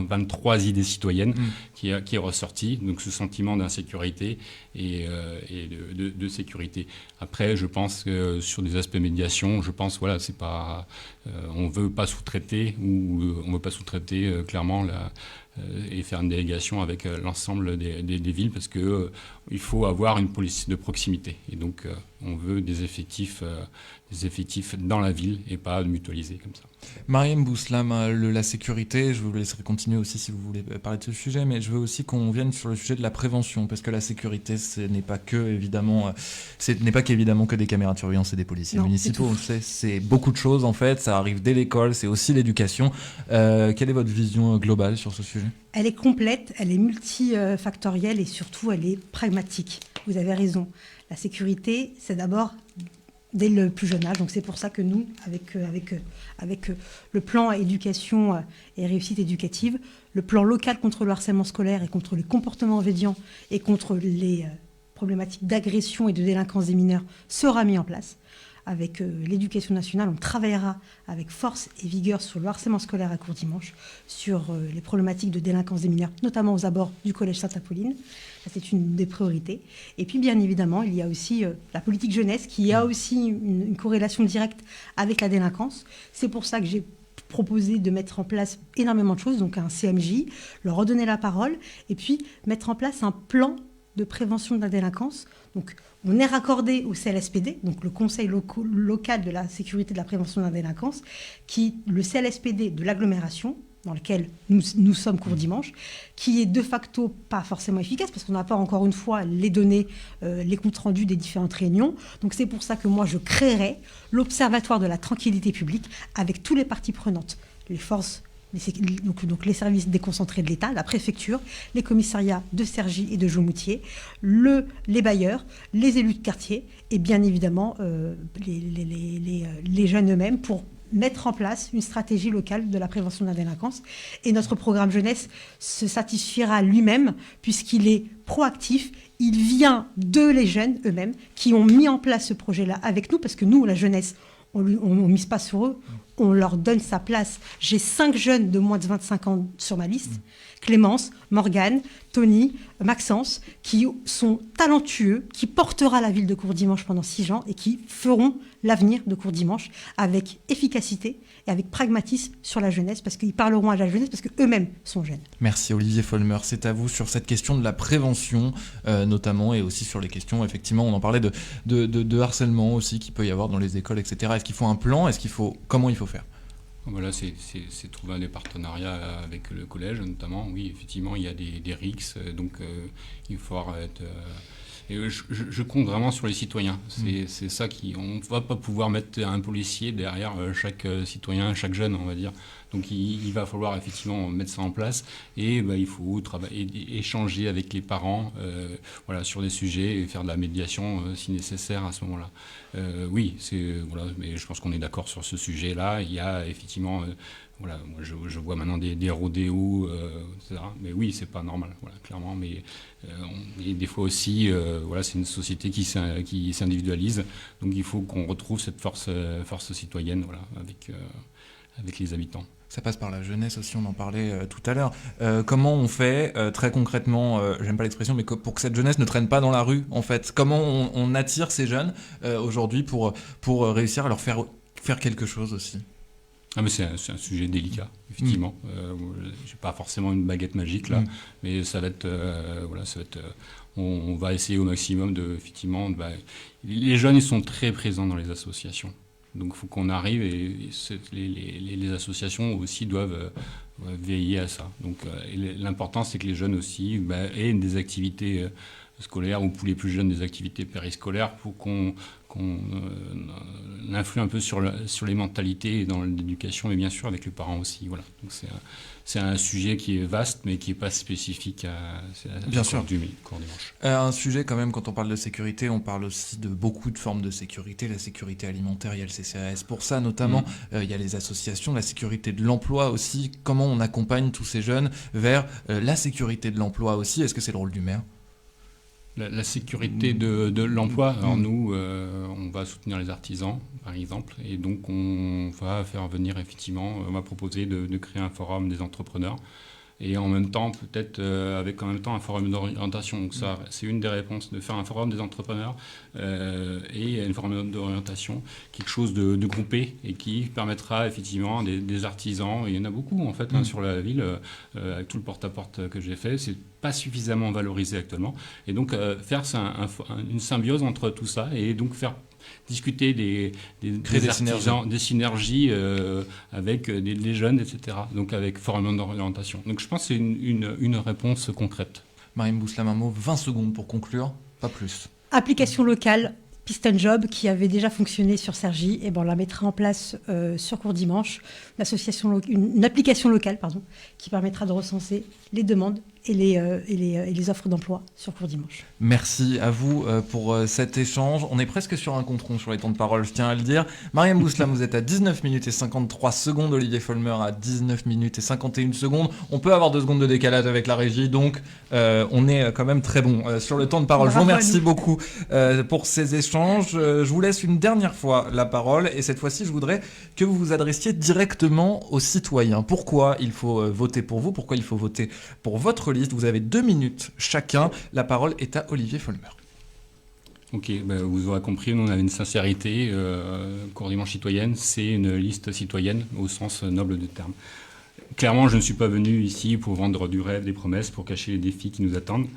23 idées citoyennes qui est ressorti. Donc, ce sentiment d'insécurité et de sécurité. Après, je pense que sur des aspects médiation, c'est pas, on veut pas sous-traiter clairement et faire une délégation avec l'ensemble des villes parce que il faut avoir une police de proximité et donc on veut des effectifs dans la ville et pas mutualisés comme ça. Mariam Bouslam, la sécurité, je vous laisserai continuer aussi si vous voulez parler de ce sujet, mais je veux aussi qu'on vienne sur le sujet de la prévention parce que la sécurité, ce n'est pas qu'évidemment que des caméras de surveillance et des policiers municipaux. On le sait, c'est beaucoup de choses en fait, ça arrive dès l'école, c'est aussi l'éducation. Quelle est votre vision globale sur ce sujet ? Elle est complète, elle est multifactorielle et surtout elle est pragmatique. Vous avez raison. La sécurité, c'est d'abord dès le plus jeune âge. Donc c'est pour ça que nous, avec le plan éducation et réussite éducative, le plan local contre le harcèlement scolaire et contre les comportements envédiants et contre les problématiques d'agression et de délinquance des mineurs sera mis en place. Avec l'éducation nationale, on travaillera avec force et vigueur sur le harcèlement scolaire à Courdimanche, sur les problématiques de délinquance des mineurs, notamment aux abords du collège Sainte-Apolline. Ça, c'est une des priorités. Et puis, bien évidemment, il y a aussi la politique jeunesse qui a aussi une corrélation directe avec la délinquance. C'est pour ça que j'ai proposé de mettre en place énormément de choses, donc un CMJ, leur redonner la parole, et puis mettre en place un plan de prévention de la délinquance. Donc, on est raccordé au CLSPD, donc le Conseil local de la sécurité et de la prévention de la délinquance, le CLSPD de l'agglomération, dans lequel nous sommes Courdimanche, qui est de facto pas forcément efficace, parce qu'on n'a pas encore une fois les données, les comptes rendus des différentes réunions. Donc c'est pour ça que moi je créerai l'Observatoire de la tranquillité publique avec tous les parties prenantes, les forces, donc les services déconcentrés de l'État, la préfecture, les commissariats de Cergy et de Jomoutier, les bailleurs, les élus de quartier et bien évidemment les jeunes eux-mêmes pour mettre en place une stratégie locale de la prévention de la délinquance. Et notre programme jeunesse se satisfiera lui-même puisqu'il est proactif. Il vient de les jeunes eux-mêmes qui ont mis en place ce projet-là avec nous parce que nous, la jeunesse, on ne mise pas sur eux. On leur donne sa place. J'ai 5 jeunes de moins de 25 ans sur ma liste. Clémence, Morgane, Tony, Maxence, qui sont talentueux, qui portera la ville de Courdimanche pendant 6 ans et qui feront l'avenir de Courdimanche avec efficacité et avec pragmatisme sur la jeunesse, parce qu'ils parleront à la jeunesse, parce qu'eux-mêmes sont jeunes. Merci Olivier Folmer, c'est à vous sur cette question de la prévention notamment, et aussi sur les questions, effectivement, on en parlait de harcèlement aussi qu'il peut y avoir dans les écoles, etc. Est-ce qu'il faut un plan ? Comment il faut faire ? Voilà, c'est trouver des partenariats avec le collège notamment. Oui, effectivement, il y a des RICS, donc il faut être... Et je compte vraiment sur les citoyens. C'est ça on ne va pas pouvoir mettre un policier derrière chaque citoyen, chaque jeune, on va dire. Donc il va falloir effectivement mettre ça en place et il faut échanger avec les parents sur des sujets et faire de la médiation si nécessaire à ce moment-là. Oui, mais je pense qu'on est d'accord sur ce sujet-là. Il y a effectivement... moi je vois maintenant des rodéos, etc. Mais oui, c'est pas normal, clairement. Mais et des fois aussi, c'est une société qui s'individualise. Donc il faut qu'on retrouve cette force citoyenne, avec les habitants. Ça passe par la jeunesse aussi, on en parlait tout à l'heure. Comment on fait très concrètement, j'aime pas l'expression, mais pour que cette jeunesse ne traîne pas dans la rue, en fait? Comment on attire ces jeunes aujourd'hui pour réussir à leur faire quelque chose aussi? Mais c'est un sujet délicat, effectivement. J'ai pas forcément une baguette magique là, mais ça va être, on va essayer au maximum effectivement. Les jeunes, ils sont très présents dans les associations, donc il faut qu'on arrive et les associations aussi doivent veiller à ça. Donc l'important, c'est que les jeunes aussi aient des activités scolaires ou pour les plus jeunes des activités périscolaires pour qu'on influe un peu sur les mentalités et dans l'éducation et bien sûr avec les parents aussi. Voilà. Donc c'est un sujet qui est vaste mais qui n'est pas spécifique à bien sûr du Courdimanche. Un sujet quand même, quand on parle de sécurité, on parle aussi de beaucoup de formes de sécurité. La sécurité alimentaire, il y a le CCAS pour ça notamment, il y a les associations, la sécurité de l'emploi aussi. Comment on accompagne tous ces jeunes vers la sécurité de l'emploi aussi? Est-ce que c'est le rôle du maire? La sécurité de l'emploi, alors nous, on va soutenir les artisans, par exemple, et donc on va faire venir effectivement, on va proposer de créer un forum des entrepreneurs, et en même temps, peut-être avec en même temps un forum d'orientation. Donc ça, c'est une des réponses, de faire un forum des entrepreneurs et un forum d'orientation, quelque chose de groupé et qui permettra effectivement des artisans, et il y en a beaucoup en fait sur la ville, avec tout le porte-à-porte que j'ai fait, c'est pas suffisamment valorisé actuellement. Et donc faire une symbiose entre tout ça et donc faire discuter des artisans, des synergies avec des jeunes, etc. Donc avec forum d'orientation. Donc je pense que c'est une réponse concrète. Mariam Bouslam, un mot, 20 secondes pour conclure, pas plus. Application locale, Piston Job, qui avait déjà fonctionné sur Cergy, et on la mettra en place sur Courdimanche, une application locale qui permettra de recenser les demandes et les offres d'emploi sur Courdimanche. Merci à vous pour cet échange. On est presque sur un compte rond sur les temps de parole, je tiens à le dire. Mariam Bouslam, vous êtes à 19 minutes et 53 secondes. Olivier Folmer à 19 minutes et 51 secondes. On peut avoir 2 secondes de décalage avec la régie, donc on est quand même très bon sur le temps de parole. Je vous remercie beaucoup pour ces échanges. Je vous laisse une dernière fois la parole et cette fois-ci, je voudrais que vous vous adressiez directement aux citoyens. Pourquoi il faut voter pour vous? Pourquoi il faut voter pour votre liste? Vous avez 2 minutes chacun. La parole est à Olivier Folmer. Ok, vous aurez compris, nous on avait une sincérité. Courdimanche citoyenne, c'est une liste citoyenne au sens noble du terme. Clairement, je ne suis pas venu ici pour vendre du rêve, des promesses, pour cacher les défis qui nous attendent.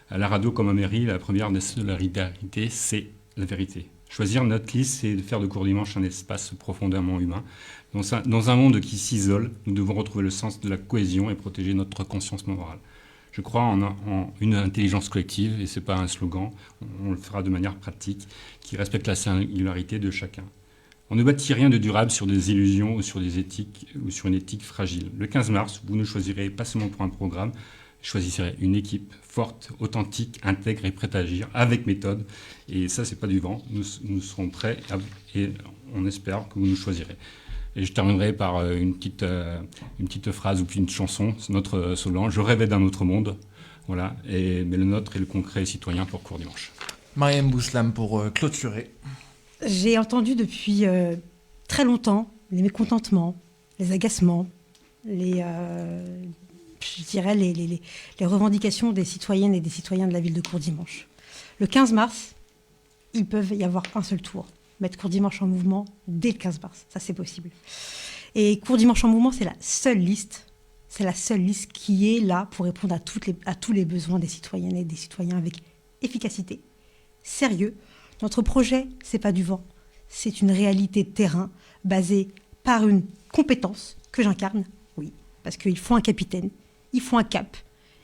À la radio comme à mairie, la première des solidarités, c'est la vérité. Choisir notre liste, c'est de faire de Courdimanche un espace profondément humain. Dans un monde qui s'isole, nous devons retrouver le sens de la cohésion et protéger notre conscience morale. Je crois en une intelligence collective, et ce n'est pas un slogan, on le fera de manière pratique, qui respecte la singularité de chacun. On ne bâtit rien de durable sur des illusions ou sur une éthique fragile. Le 15 mars, vous ne choisirez pas seulement pour un programme, choisirez une équipe forte, authentique, intègre et prête à agir, avec méthode. Et ça, c'est pas du vent. Nous serons prêts et on espère que vous nous choisirez. Et je terminerai par une petite phrase ou puis une chanson, c'est notre slogan. Je rêvais d'un autre monde. Voilà. Mais le nôtre est le concret citoyen pour Courdimanche. Mariam Bouslam pour clôturer. J'ai entendu depuis très longtemps les mécontentements, les agacements, les revendications des citoyennes et des citoyens de la ville de Courdimanche. Le 15 mars, il peut y avoir un seul tour. Mettre Courdimanche en mouvement dès le 15 mars, ça c'est possible. Et Courdimanche en mouvement, c'est la seule liste qui est là pour répondre à tous les besoins des citoyennes et des citoyens avec efficacité, sérieux. Notre projet, c'est pas du vent, c'est une réalité de terrain basée par une compétence que j'incarne, oui, parce qu'il faut un capitaine, il faut un cap,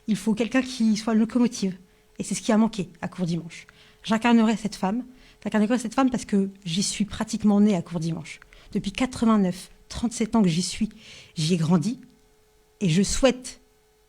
il faut quelqu'un qui soit locomotive. Et c'est ce qui a manqué à Courdimanche. J'incarnerai cette femme parce que j'y suis pratiquement née à Courdimanche. Depuis 89, 37 ans que j'y suis, j'y ai grandi. Et je souhaite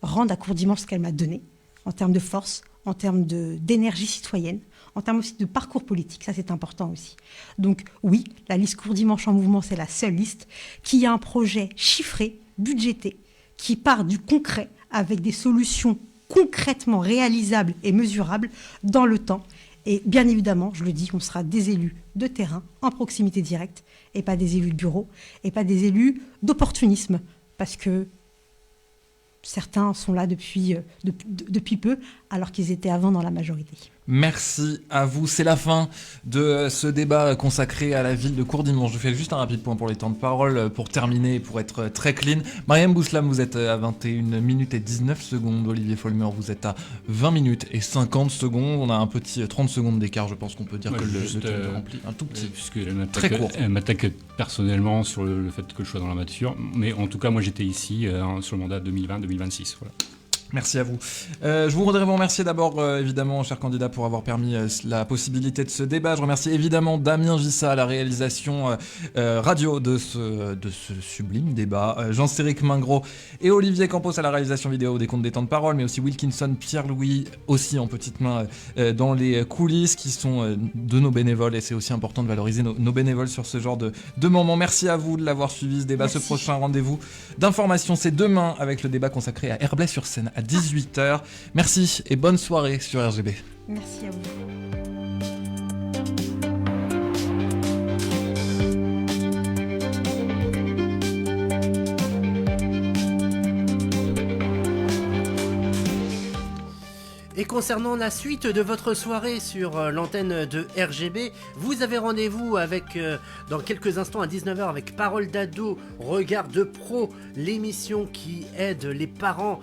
rendre à Courdimanche ce qu'elle m'a donné, en termes de force, en termes d'énergie citoyenne, en termes aussi de parcours politique. Ça, c'est important aussi. Donc oui, la liste Courdimanche en mouvement, c'est la seule liste qui a un projet chiffré, budgété, qui part du concret, avec des solutions concrètement réalisables et mesurables dans le temps. Et bien évidemment, je le dis, on sera des élus de terrain, en proximité directe, et pas des élus de bureau, et pas des élus d'opportunisme, parce que certains sont là depuis peu, alors qu'ils étaient avant dans la majorité. Merci à vous. C'est la fin de ce débat consacré à la ville de Courdimanche. Je fais juste un rapide point pour les temps de parole pour terminer, pour être très clean. Mariam Bouslam, vous êtes à 21 minutes et 19 secondes. Olivier Folmer, vous êtes à 20 minutes et 50 secondes. On a un petit 30 secondes d'écart, je pense qu'on peut dire que le temps est rempli. Un tout petit. Puisque très court. Elle m'attaque personnellement sur le fait que je sois dans la nature. Mais en tout cas, moi j'étais ici sur le mandat 2020-2026. Voilà. Merci à vous. Je voudrais vous remercier d'abord, évidemment, chers candidats, pour avoir permis la possibilité de ce débat. Je remercie évidemment Damien Gissa à la réalisation radio de ce sublime débat, Jean-Céric Mingros et Olivier Campos à la réalisation vidéo des comptes des temps de parole, mais aussi Wilkinson, Pierre-Louis, aussi en petite main dans les coulisses, qui sont de nos bénévoles, et c'est aussi important de valoriser nos bénévoles sur ce genre de moments. Merci à vous de l'avoir suivi, ce débat. Merci. Ce prochain rendez-vous d'information, c'est demain, avec le débat consacré à Herblay-sur-Seine à 18h. Merci et bonne soirée sur RGB. Merci à vous. Et concernant la suite de votre soirée sur l'antenne de RGB, vous avez rendez-vous avec, dans quelques instants à 19h, avec Parole d'ado, Regard de pro, l'émission qui aide les parents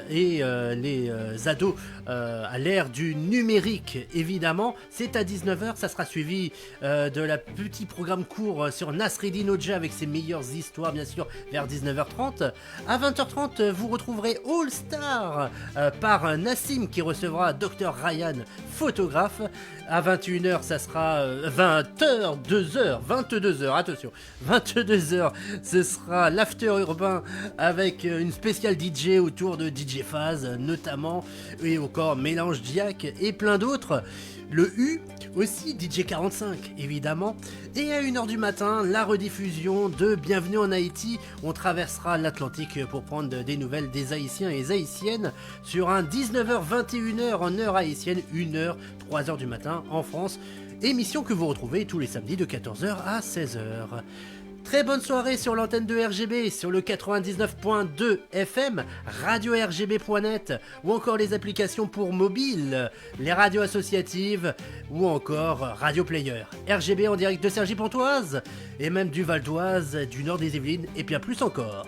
et les ados à l'ère du numérique, évidemment. C'est à 19h, ça sera suivi de la petit programme court sur Nasreddin Hoxha avec ses meilleures histoires, bien sûr, vers 19h30. À 20h30, vous retrouverez All Star par Nassim qui recevra Dr Ryan, photographe. À 21h, ça sera 22h, attention, 22h, ce sera l'after urbain avec une spéciale DJ autour de DJ Faz notamment, et encore Mélange Diac et plein d'autres. Le U, aussi DJ 45 évidemment. Et à 1h du matin, la rediffusion de Bienvenue en Haïti. On traversera l'Atlantique pour prendre des nouvelles des Haïtiens et des Haïtiennes sur un 19h-21h en heure haïtienne, 1h, 3h du matin en France. Émission que vous retrouvez tous les samedis de 14h à 16h. Très bonne soirée sur l'antenne de RGB, sur le 99.2 FM, radio-rgb.net, ou encore les applications pour mobile, les radios associatives, ou encore Radio Player. RGB en direct de Cergy-Pontoise, et même du Val d'Oise, du nord des Yvelines, et bien plus encore.